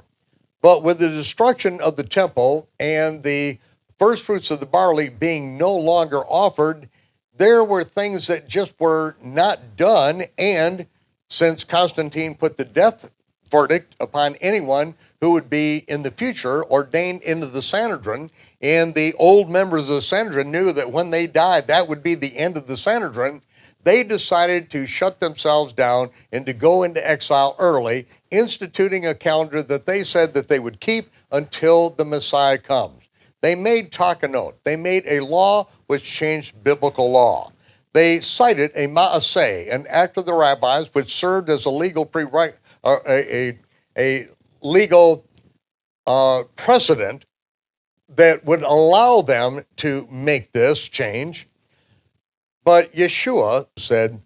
But with the destruction of the temple and the first fruits of the barley being no longer offered, there were things that just were not done. And since Constantine put the death verdict upon anyone who would be in the future ordained into the Sanhedrin, and the old members of the Sanhedrin knew that when they died, that would be the end of the Sanhedrin, they decided to shut themselves down and to go into exile early, instituting a calendar that they said that they would keep until the Messiah comes. They made Takanot. They made a law which changed biblical law. They cited a ma'aseh, an act of the rabbis, which served as a legal a legal precedent that would allow them to make this change. But Yeshua said,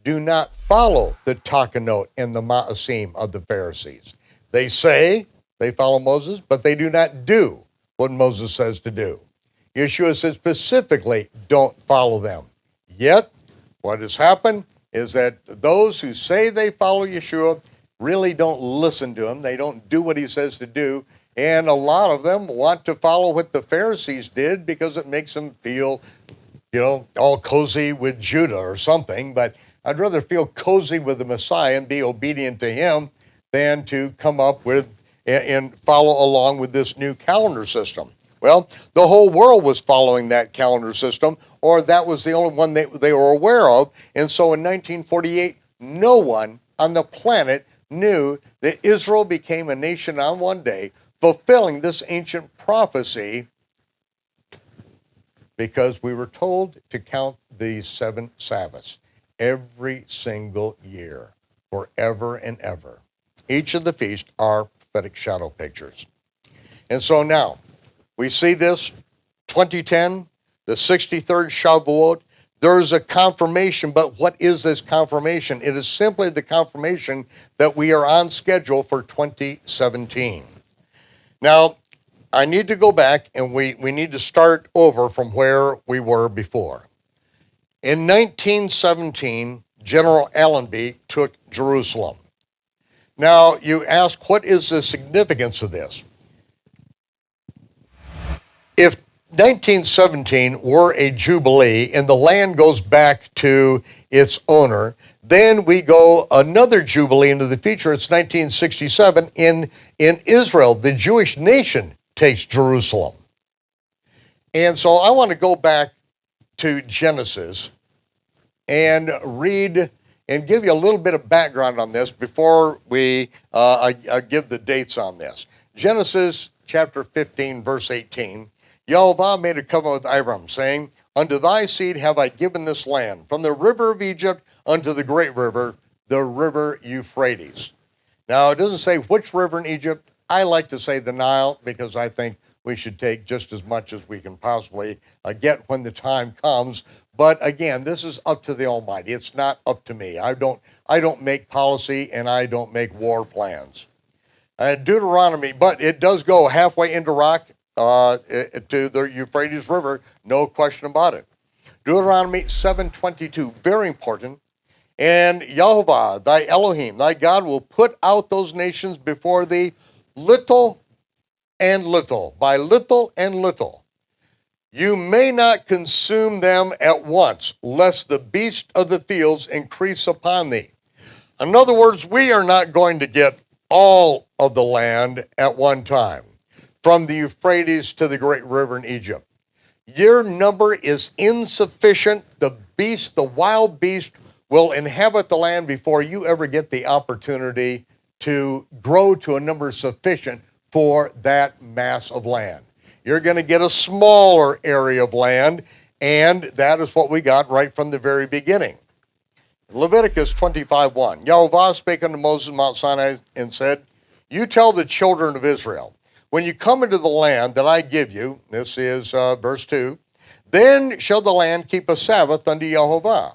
do not follow the Takanot and the Ma'asim of the Pharisees. They say they follow Moses, but they do not do what Moses says to do. Yeshua said specifically, don't follow them. Yet, what has happened is that those who say they follow Yeshua really don't listen to him. They don't do what he says to do. And a lot of them want to follow what the Pharisees did because it makes them feel, all cozy with Judah or something. But I'd rather feel cozy with the Messiah and be obedient to him than to come up with and follow along with this new calendar system. Well, the whole world was following that calendar system, or that was the only one they were aware of. And so in 1948, no one on the planet knew that Israel became a nation on one day, fulfilling this ancient prophecy, because we were told to count these 7 Sabbaths every single year, forever and ever. Each of the feasts are prophetic shadow pictures. And so now, we see this, 2010, the 63rd Shavuot. There's a confirmation, but what is this confirmation? It is simply the confirmation that we are on schedule for 2017. Now, I need to go back and we need to start over from where we were before. In 1917, General Allenby took Jerusalem. Now, you ask, what is the significance of this? If 1917 were a jubilee and the land goes back to its owner, then we go another jubilee into the future. It's 1967 in Israel. The Jewish nation takes Jerusalem. And so I want to go back to Genesis and read and give you a little bit of background on this before I give the dates on this. Genesis chapter 15, verse 18. Yehovah made a covenant with Abram, saying, unto thy seed have I given this land, from the river of Egypt unto the great river, the river Euphrates. Now, it doesn't say which river in Egypt. I like to say the Nile, because I think we should take just as much as we can possibly get when the time comes. But again, this is up to the Almighty. It's not up to me. I don't make policy, and I don't make war plans. Deuteronomy, but it does go halfway into Rock to the Euphrates River, no question about it. Deuteronomy 7:22, very important. And Yehovah, thy Elohim, thy God, will put out those nations before thee, little and little, by little and little. You may not consume them at once, lest the beast of the fields increase upon thee. In other words, we are not going to get all of the land at one time, from the Euphrates to the great river in Egypt. Your number is insufficient. The beast, the wild beast, will inhabit the land before you ever get the opportunity to grow to a number sufficient for that mass of land. You're going to get a smaller area of land, and that is what we got right from the very beginning. Leviticus 25:1. Yahweh spake unto Moses on Mount Sinai and said, You tell the children of Israel, when you come into the land that I give you, this is verse 2, then shall the land keep a Sabbath unto Yahweh.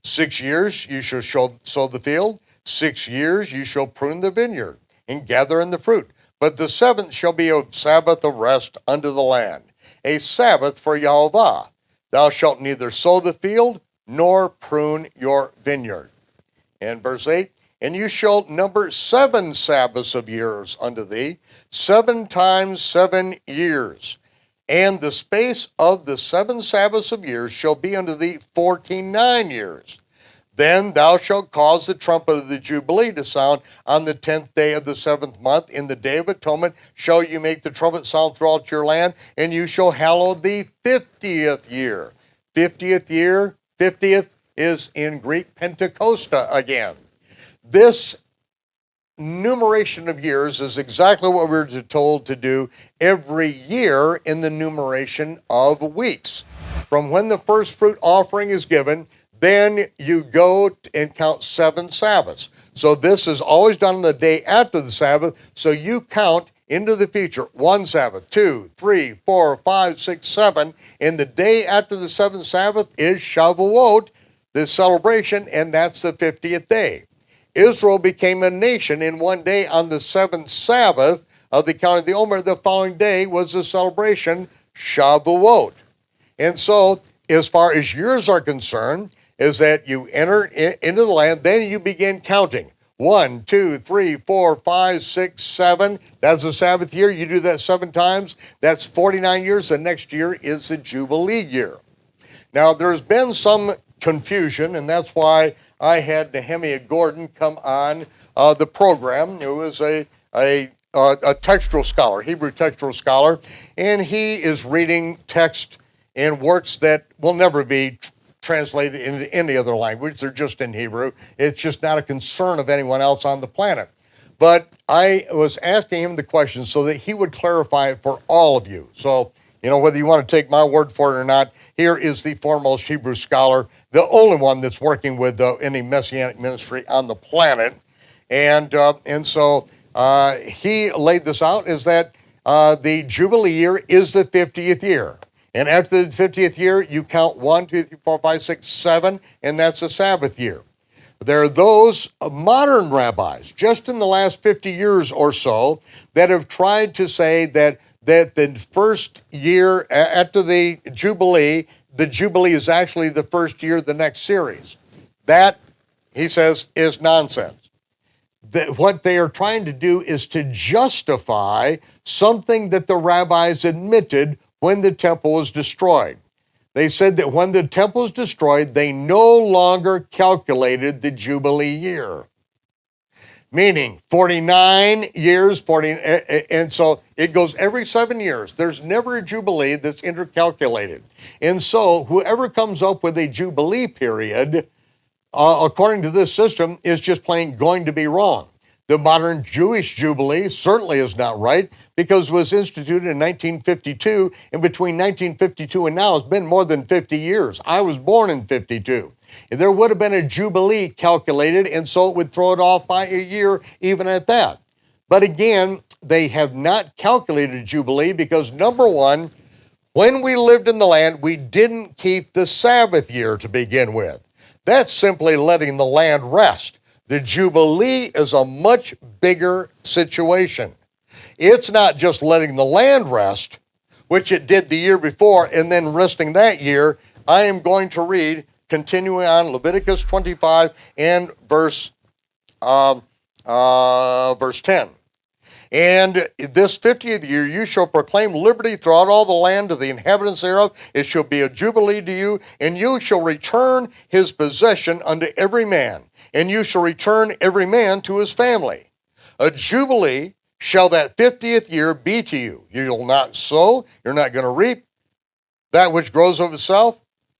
6 years you shall sow the field, 6 years you shall prune the vineyard, and gather in the fruit. But the seventh shall be a Sabbath of rest unto the land, a Sabbath for Yahweh. Thou shalt neither sow the field, nor prune your vineyard. And verse 8, And you shall number 7 Sabbaths of years unto thee, 7 times 7 years. And the space of the 7 Sabbaths of years shall be unto thee 49 years. Then thou shalt cause the trumpet of the Jubilee to sound on the 10th day of the 7th month. In the day of atonement shall you make the trumpet sound throughout your land, and you shall hallow the 50th year. 50th year, 50th is in Greek Pentecosta again. This numeration of years is exactly what we're told to do every year in the numeration of weeks. From when the first fruit offering is given, then you go and count 7 Sabbaths. So this is always done on the day after the Sabbath, so you count into the future 1 Sabbath, 2, 3, 4, 5, 6, 7. And the day after the 7th Sabbath is Shavuot, the celebration, and that's the 50th day. Israel became a nation in one day on the 7th Sabbath of the count of the Omer. The following day was the celebration, Shavuot. And so, as far as years are concerned, is that you enter into the land, then you begin counting. 1, 2, 3, 4, 5, 6, 7. That's the Sabbath year. You do that 7 times. That's 49 years. The next year is the Jubilee year. Now, there's been some confusion, and that's why I had Nehemiah Gordon come on the program, who is a textual scholar, Hebrew textual scholar, and he is reading text in works that will never be translated into any other language. They're just in Hebrew. It's just not a concern of anyone else on the planet. But I was asking him the question so that he would clarify it for all of you. So, whether you want to take my word for it or not, here is the foremost Hebrew scholar, the only one that's working with any messianic ministry on the planet. And so he laid this out, is that the Jubilee year is the 50th year. And after the 50th year, you count 1, 2, 3, 4, 5, 6, 7, and that's the Sabbath year. There are those modern rabbis, just in the last 50 years or so, that have tried to say that the first year after the Jubilee is actually the first year of the next series. That, he says, is nonsense. That what they are trying to do is to justify something that the rabbis admitted when the temple was destroyed. They said that when the temple was destroyed, they no longer calculated the Jubilee year. Meaning 49 years, and so it goes every 7 years. There's never a Jubilee that's intercalculated. And so whoever comes up with a Jubilee period, according to this system, is just plain going to be wrong. The modern Jewish Jubilee certainly is not right, because it was instituted in 1952, and between 1952 and now, it's been more than 50 years. I was born in 52. There would have been a Jubilee calculated, and so it would throw it off by a year even at that. But again, they have not calculated Jubilee because, number one, when we lived in the land, we didn't keep the Sabbath year to begin with. That's simply letting the land rest. The Jubilee is a much bigger situation. It's not just letting the land rest, which it did the year before, and then resting that year. I am going to read, continuing on, Leviticus 25 and verse 10. And this 50th year you shall proclaim liberty throughout all the land to the inhabitants thereof. It shall be a jubilee to you, and you shall return his possession unto every man, and you shall return every man to his family. A jubilee shall that 50th year be to you. You'll not sow, you're not going to reap that which grows of itself,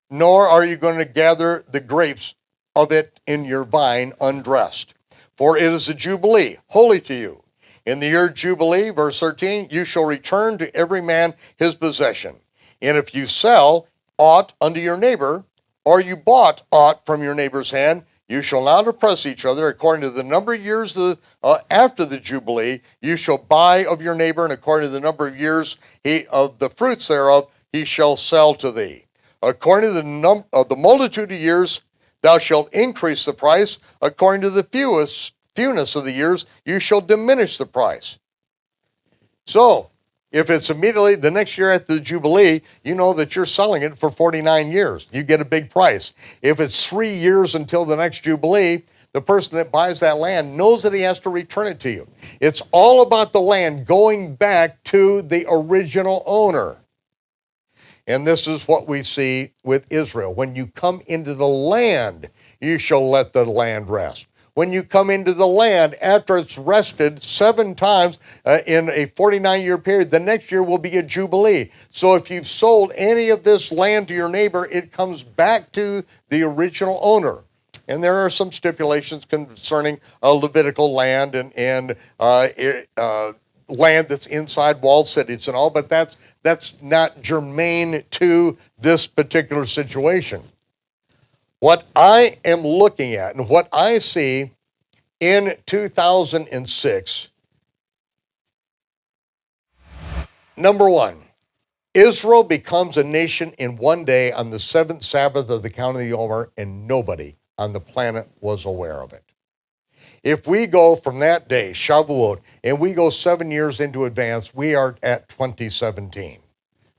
nor are you going to gather the grapes of it in your vine undressed. For it is a jubilee, holy to you. In the year of Jubilee, verse 13, you shall return to every man his possession. And if you sell aught unto your neighbor, or you bought aught from your neighbor's hand, you shall not oppress each other. According to the number of years after the Jubilee, you shall buy of your neighbor, and according to the number of years of the fruits thereof, he shall sell to thee. According to the multitude of years, thou shalt increase the price. According to the fewness of the years, you shall diminish the price. So, if it's immediately the next year after the Jubilee, you know that you're selling it for 49 years. You get a big price. If it's 3 years until the next Jubilee, the person that buys that land knows that he has to return it to you. It's all about the land going back to the original owner. And this is what we see with Israel. When you come into the land, you shall let the land rest. When you come into the land, after it's rested 7 times in a 49-year period, the next year will be a jubilee. So if you've sold any of this land to your neighbor, it comes back to the original owner. And there are some stipulations concerning Levitical land and land that's inside walled cities and all, but that's not germane to this particular situation. What I am looking at and what I see in 2006, number one, Israel becomes a nation in one day on the 7th Sabbath of the count of the Omer, and nobody on the planet was aware of it. If we go from that day, Shavuot, and we go 7 years into advance, we are at 2017.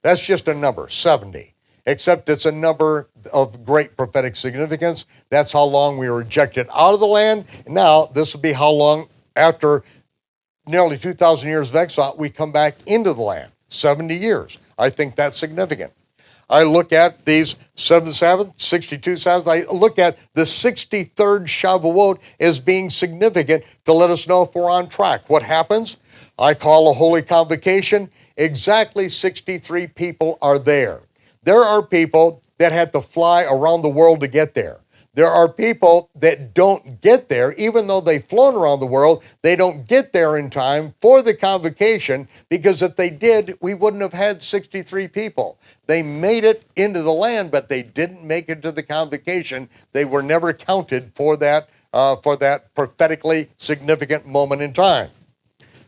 That's just a number, 70. Except it's a number of great prophetic significance. That's how long we were ejected out of the land. Now, this will be how long after nearly 2,000 years of exile, we come back into the land. 70 years. I think that's significant. I look at these 7 Sabbaths, 62 Sabbaths. I look at the 63rd Shavuot as being significant to let us know if we're on track. What happens? I call a holy convocation. Exactly 63 people are there. There are people that had to fly around the world to get there. There are people that don't get there, even though they've flown around the world, they don't get there in time for the convocation, because if they did, we wouldn't have had 63 people. They made it into the land, but they didn't make it to the convocation. They were never counted for that prophetically significant moment in time.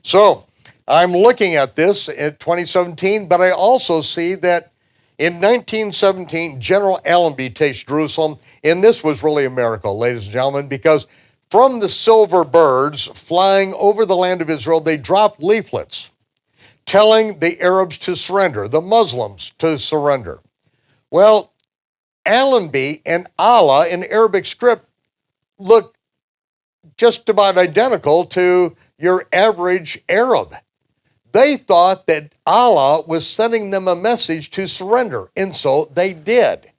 So I'm looking at this in 2017, but I also see that in 1917, General Allenby takes Jerusalem, and this was really a miracle, ladies and gentlemen, because from the silver birds flying over the land of Israel, they dropped leaflets telling the Arabs to surrender, the Muslims to surrender. Well, Allenby and Allah in Arabic script look just about identical to your average Arab. They thought that Allah was sending them a message to surrender, and so they did.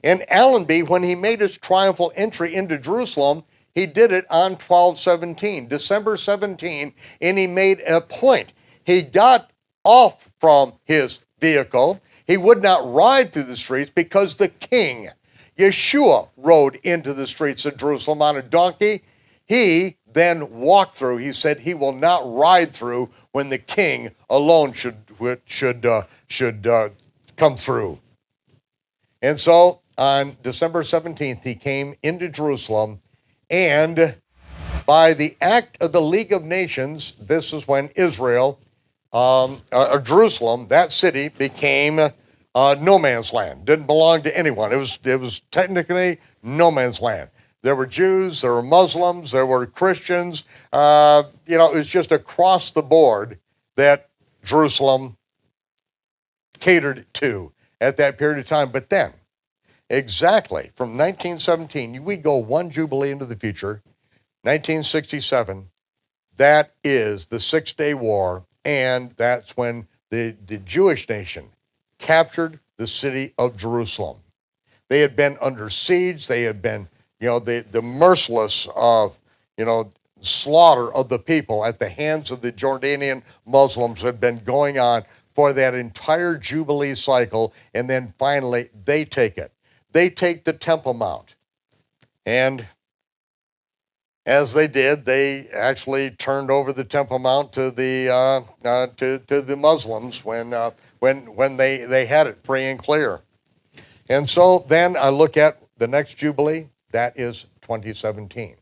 And Allenby, when he made his triumphal entry into Jerusalem, he did it on 12/17, December 17, and he made a point. He got off from his vehicle. He would not ride through the streets because the king, Yeshua, rode into the streets of Jerusalem on a donkey. He then walked through. He said he will not ride through when the king alone should come through. And so on December 17th, he came into Jerusalem, and by the act of the League of Nations, this is when Israel, Jerusalem, that city, became no man's land. Didn't belong to anyone. It was technically no man's land. There were Jews, there were Muslims, there were Christians. It was just across the board that Jerusalem catered to at that period of time. But then, exactly from 1917, we go one Jubilee into the future, 1967, that is the 6-day war, and that's when the Jewish nation captured the city of Jerusalem. They had been under siege. They had been, the merciless, slaughter of the people at the hands of the Jordanian Muslims had been going on for that entire Jubilee cycle, and then finally they take it. They take the Temple Mount, and as they did, they actually turned over the Temple Mount to the Muslims when they had it free and clear. And so then I look at the next Jubilee, that is 2017.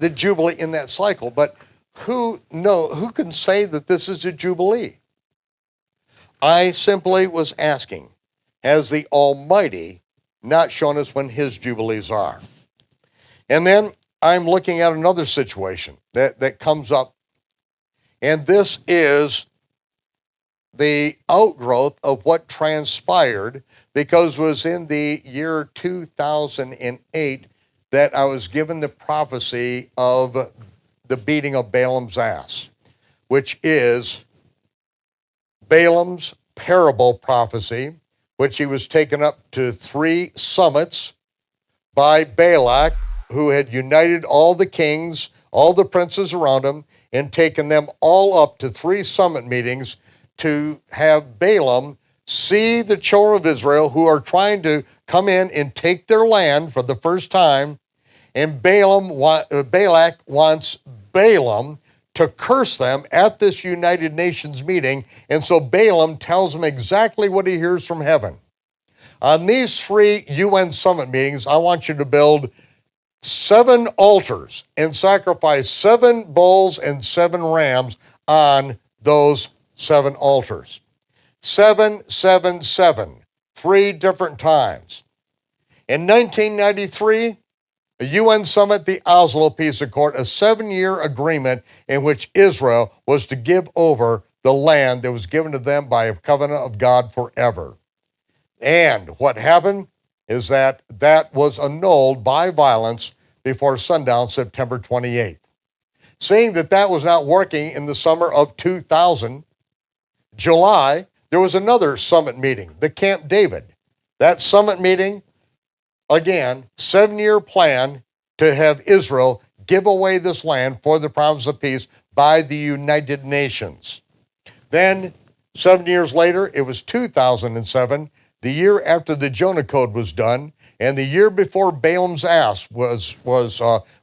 The Jubilee in that cycle, but who can say that this is a Jubilee? I simply was asking, has the Almighty not shown us when his Jubilees are? And then I'm looking at another situation that comes up, and this is the outgrowth of what transpired, because it was in the year 2008 that I was given the prophecy of the beating of Balaam's ass, which is Balaam's parable prophecy, which he was taken up to 3 summits by Balak, who had united all the kings, all the princes around him, and taken them all up to 3 summit meetings to have Balaam see the children of Israel who are trying to come in and take their land for the first time. And Balak wants Balaam to curse them at this United Nations meeting. And so Balaam tells him exactly what he hears from heaven. On these 3 UN summit meetings, I want you to build 7 altars and sacrifice 7 bulls and 7 rams on those 7 altars. 7, 7, 7, 3 different times. In 1993, a UN summit, the Oslo Peace Accord, a 7-year agreement in which Israel was to give over the land that was given to them by a covenant of God forever. And what happened is that was annulled by violence before sundown, September 28th. Seeing that was not working in the summer of 2000, July, there was another summit meeting, the Camp David. That summit meeting, again, 7-year plan to have Israel give away this land for the promise of peace by the United Nations. Then, 7 years later, it was 2007, the year after the Jonah Code was done, and the year before Balaam's ass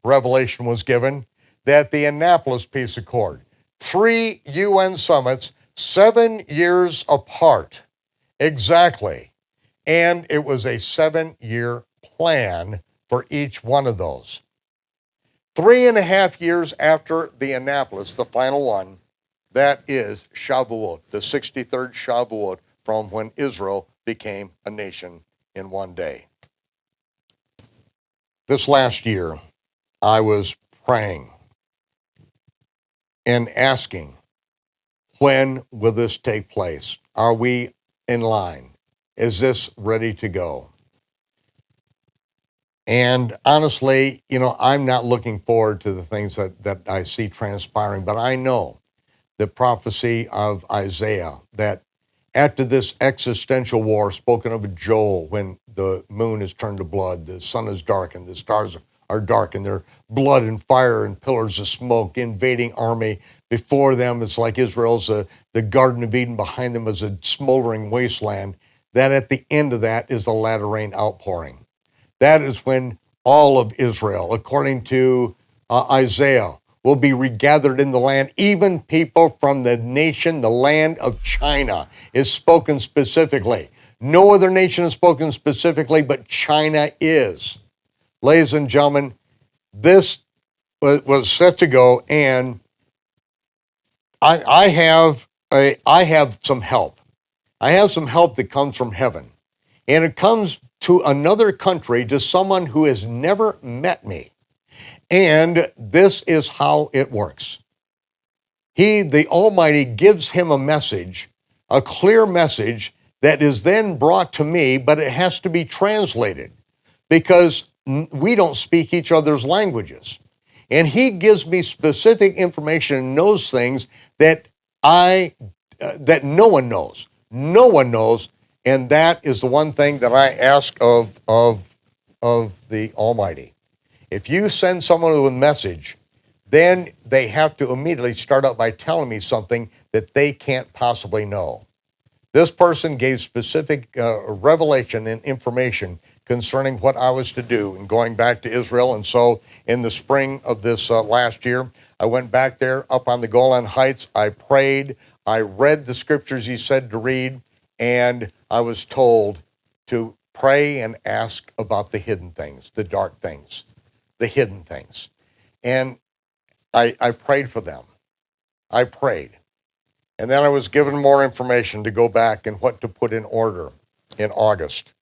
revelation was given, that the Annapolis Peace Accord, 3 UN summits, 7 years apart, exactly. And it was a 7-year plan for each one of those. 3.5 years after the Annapolis, the final one, that is Shavuot, the 63rd Shavuot from when Israel became a nation in one day. This last year, I was praying and asking, when will this take place? Are we in line? Is this ready to go? And honestly, I'm not looking forward to the things that I see transpiring, but I know the prophecy of Isaiah that after this existential war spoken of Joel, when the moon is turned to blood, the sun is darkened, the stars are darkened, there are blood and fire and pillars of smoke, invading army. Before them, it's like Israel's the Garden of Eden. Behind them is a smoldering wasteland. That at the end of that is the latter rain outpouring. That is when all of Israel, according to Isaiah, will be regathered in the land. Even people from the nation, the land of China, is spoken specifically. No other nation is spoken specifically, but China is. Ladies and gentlemen, this was set to go, and I have some help. I have some help that comes from heaven. And it comes to another country, to someone who has never met me. And this is how it works. He, the Almighty, gives him a message, a clear message that is then brought to me, but it has to be translated because we don't speak each other's languages. And he gives me specific information and knows things that that no one knows. No one knows. And that is the one thing that I ask of the Almighty. If you send someone with a message, then they have to immediately start out by telling me something that they can't possibly know. This person gave specific revelation and information concerning what I was to do in going back to Israel. And so in the spring of this last year, I went back there up on the Golan Heights. I prayed. I read the scriptures he said to read. And I was told to pray and ask about the hidden things, the dark things, the hidden things. And I prayed for them. I prayed. And then I was given more information to go back and what to put in order in August.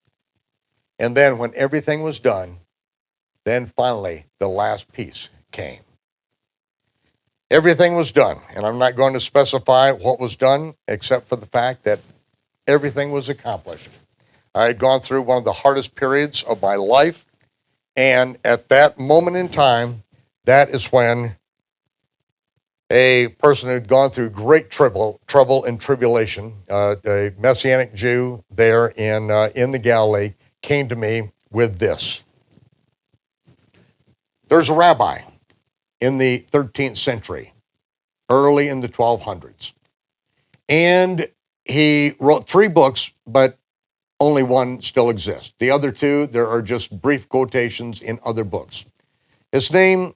And then when everything was done, then finally the last piece came. Everything was done, and I'm not going to specify what was done except for the fact that everything was accomplished. I had gone through one of the hardest periods of my life, and at that moment in time, that is when a person who had gone through great trouble and tribulation, a Messianic Jew there in the Galilee, came to me with this. There's a rabbi in the 13th century, early in the 1200s, and he wrote 3 books, but only one still exists. The other 2, there are just brief quotations in other books. His name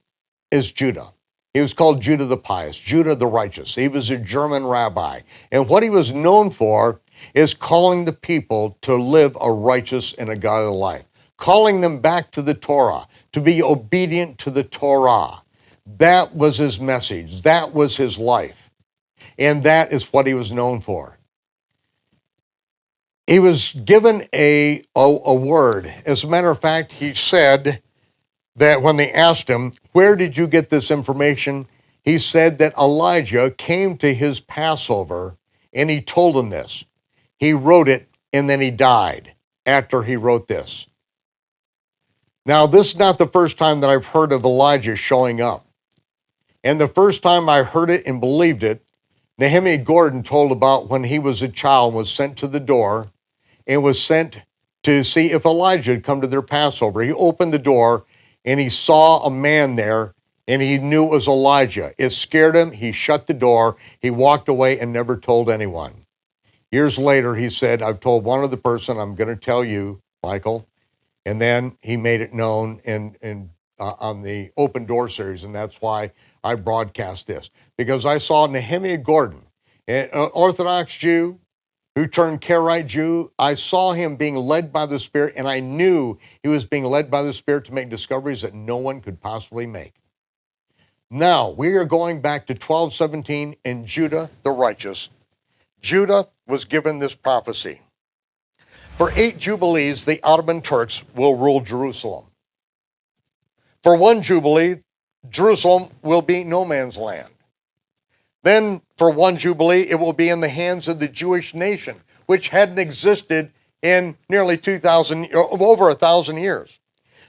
is Judah. He was called Judah the Pious, Judah the Righteous. He was a German rabbi. And what he was known for is calling the people to live a righteous and a godly life, calling them back to the Torah, to be obedient to the Torah. That was his message. That was his life. And that is what he was known for. He was given a word. As a matter of fact, he said that when they asked him, where did you get this information? He said that Elijah came to his Passover and he told him this. He wrote it and then he died after he wrote this. Now, this is not the first time that I've heard of Elijah showing up. And the first time I heard it and believed it, Nehemiah Gordon told about when he was a child and was sent to the door and was sent to see if Elijah had come to their Passover. He opened the door and he saw a man there and he knew it was Elijah. It scared him. He shut the door. He walked away and never told anyone. Years later, he said, I've told one other person, I'm going to tell you, Michael. And then he made it known on the Open Door series, and that's why I broadcast this. Because I saw Nehemiah Gordon, an Orthodox Jew who turned Karaite Jew. I saw him being led by the Spirit, and I knew he was being led by the Spirit to make discoveries that no one could possibly make. Now, we are going back to 1217 and Judah the Righteous. Judah was given this prophecy. For 8 Jubilees, the Ottoman Turks will rule Jerusalem. For 1 Jubilee, Jerusalem will be no man's land. Then for 1 Jubilee, it will be in the hands of the Jewish nation, which hadn't existed in nearly over 1,000 years.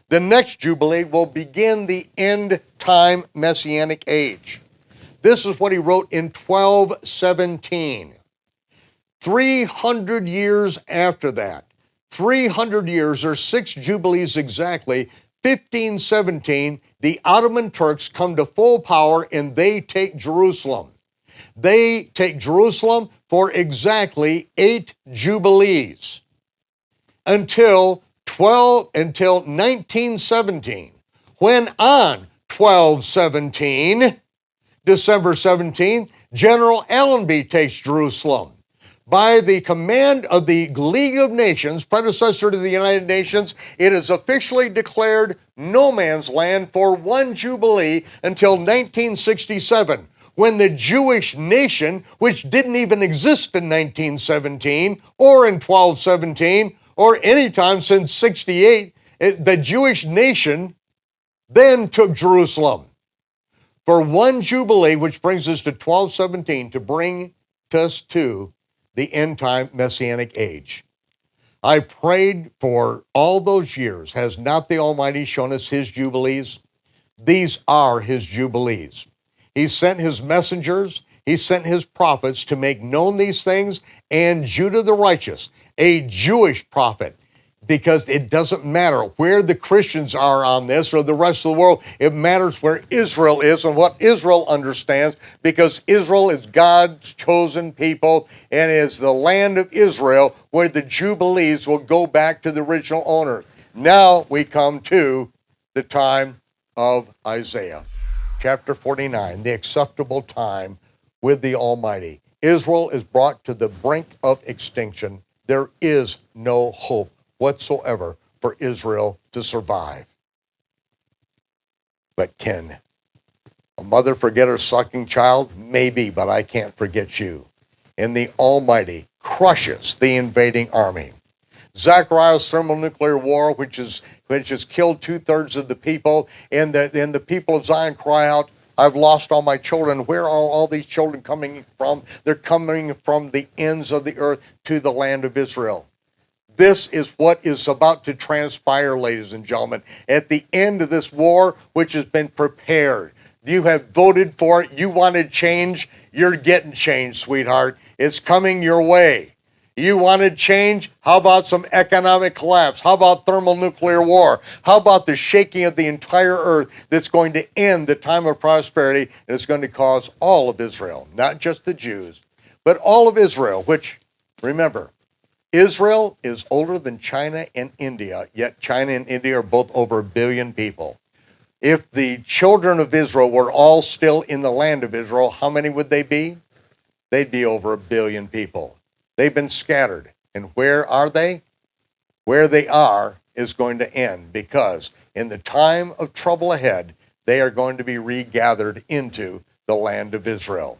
The next Jubilee will begin the end time Messianic age. This is what he wrote in 1217. 300 years after that, 300 years or 6 Jubilees exactly, 1517, the Ottoman Turks come to full power and they take Jerusalem. They take Jerusalem for exactly 8 Jubilees until 1917, when on 1217, December 17th, General Allenby takes Jerusalem. By the command of the League of Nations, predecessor to the United Nations, it is officially declared no man's land for 1 Jubilee until 1967, when the Jewish nation, which didn't even exist in 1917 or in 1217 or any time since 68, the Jewish nation then took Jerusalem for 1 Jubilee, which brings us to 1217 to bring us to the end time Messianic age. I prayed for all those years. Has not the Almighty shown us his Jubilees? These are his jubilees. He sent his messengers, he sent his prophets to make known these things, and Judah the righteous, a Jewish prophet, because it doesn't matter where the Christians are on this or the rest of the world. It matters where Israel is and what Israel understands, because Israel is God's chosen people and is the land of Israel where the Jubilees will go back to the original owners. Now we come to the time of Isaiah, chapter 49, the acceptable time with the Almighty. Israel is brought to the brink of extinction. There is no hope whatsoever for Israel to survive. But can a mother forget her sucking child? Maybe, but I can't forget you. And the Almighty crushes the invading army. Zechariah's thermonuclear war, which has killed 2/3 of the people, and the people of Zion cry out, I've lost all my children. Where are all these children coming from? They're coming from the ends of the earth to the land of Israel. This is what is about to transpire, ladies and gentlemen. At the end of this war, which has been prepared, you have voted for it. You wanted change. You're getting change, sweetheart. It's coming your way. You wanted change? How about some economic collapse? How about thermonuclear war? How about the shaking of the entire earth that's going to end the time of prosperity, and it's going to cause all of Israel, not just the Jews, but all of Israel, which, remember, Israel is older than China and India, yet China and India are both over 1 billion people. If the children of Israel were all still in the land of Israel, how many would they be? They'd be over 1 billion people. They've been scattered. And where are they? Where they are is going to end, because in the time of trouble ahead, they are going to be regathered into the land of Israel.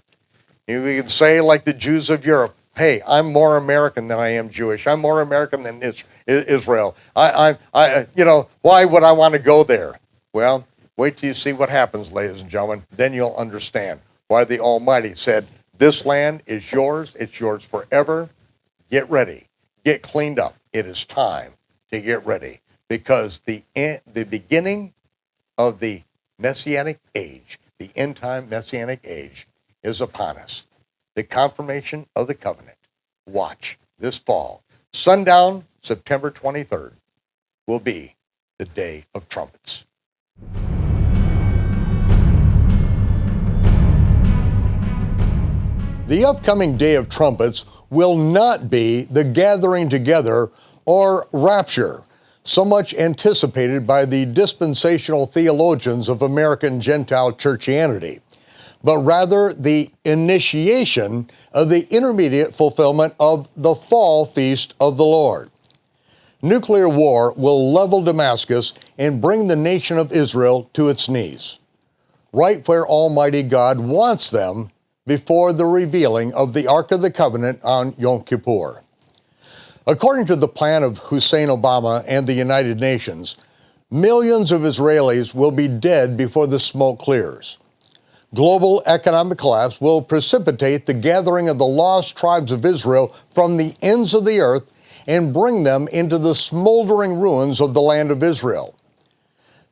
You can say, like the Jews of Europe, hey, I'm more American than I am Jewish. I'm more American than Israel. Why would I want to go there? Well, wait till you see what happens, ladies and gentlemen. Then you'll understand why the Almighty said, this land is yours. It's yours forever. Get ready. Get cleaned up. It is time to get ready, because the beginning of the Messianic age, the end-time Messianic age, is upon us. The confirmation of the covenant. Watch this fall. Sundown, September 23rd, will be the Day of Trumpets. The upcoming Day of Trumpets will not be the gathering together or rapture, so much anticipated by the dispensational theologians of American Gentile churchianity, but rather the initiation of the intermediate fulfillment of the fall feast of the Lord. Nuclear war will level Damascus and bring the nation of Israel to its knees, right where Almighty God wants them before the revealing of the Ark of the Covenant on Yom Kippur. According to the plan of Hussein Obama and the United Nations, millions of Israelis will be dead before the smoke clears. Global economic collapse will precipitate the gathering of the lost tribes of Israel from the ends of the earth and bring them into the smoldering ruins of the land of Israel.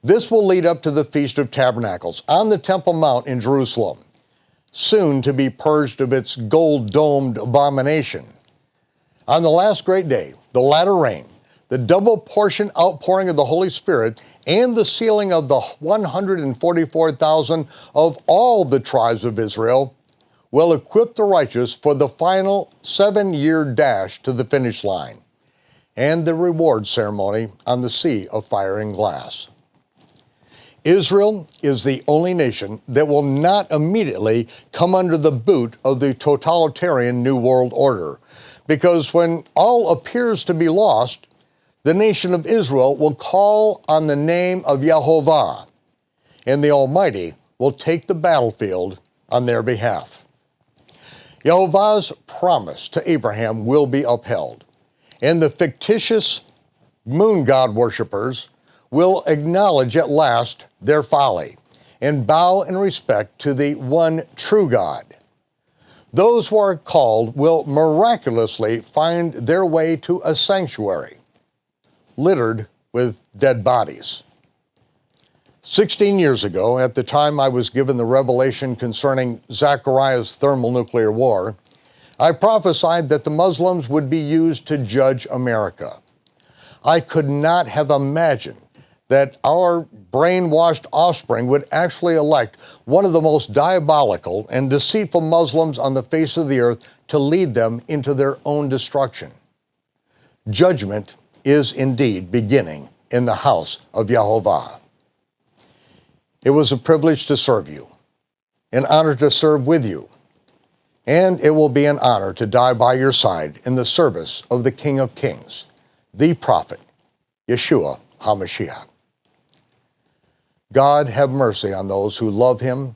This will lead up to the Feast of Tabernacles on the Temple Mount in Jerusalem, soon to be purged of its gold-domed abomination. On the last great day, the latter rain, the double portion outpouring of the Holy Spirit, and the sealing of the 144,000 of all the tribes of Israel will equip the righteous for the final 7-year dash to the finish line and the reward ceremony on the sea of fire and glass. Israel is the only nation that will not immediately come under the boot of the totalitarian New World Order, because when all appears to be lost, the nation of Israel will call on the name of Yehovah, and the Almighty will take the battlefield on their behalf. Yehovah's promise to Abraham will be upheld, and the fictitious moon god worshippers will acknowledge at last their folly and bow in respect to the one true God. Those who are called will miraculously find their way to a sanctuary littered with dead bodies. 16 years ago, at the time I was given the revelation concerning Zechariah's thermonuclear war, I prophesied that the Muslims would be used to judge America. I could not have imagined that our brainwashed offspring would actually elect one of the most diabolical and deceitful Muslims on the face of the earth to lead them into their own destruction. Judgment is indeed beginning in the house of Yehovah. It was a privilege to serve you, an honor to serve with you, and it will be an honor to die by your side in the service of the King of Kings, the prophet, Yeshua HaMashiach. God have mercy on those who love him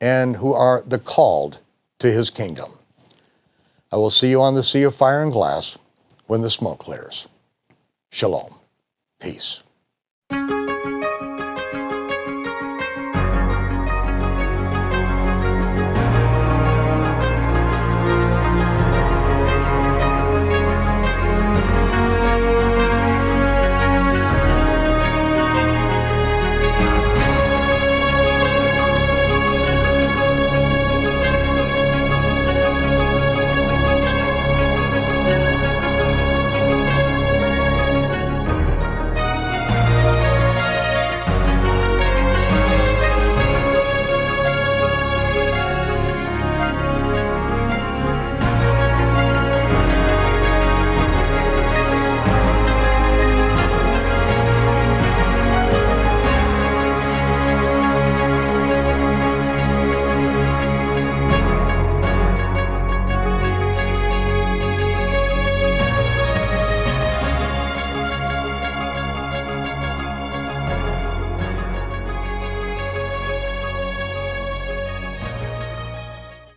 and who are the called to his kingdom. I will see you on the sea of fire and glass when the smoke clears. Shalom. Peace.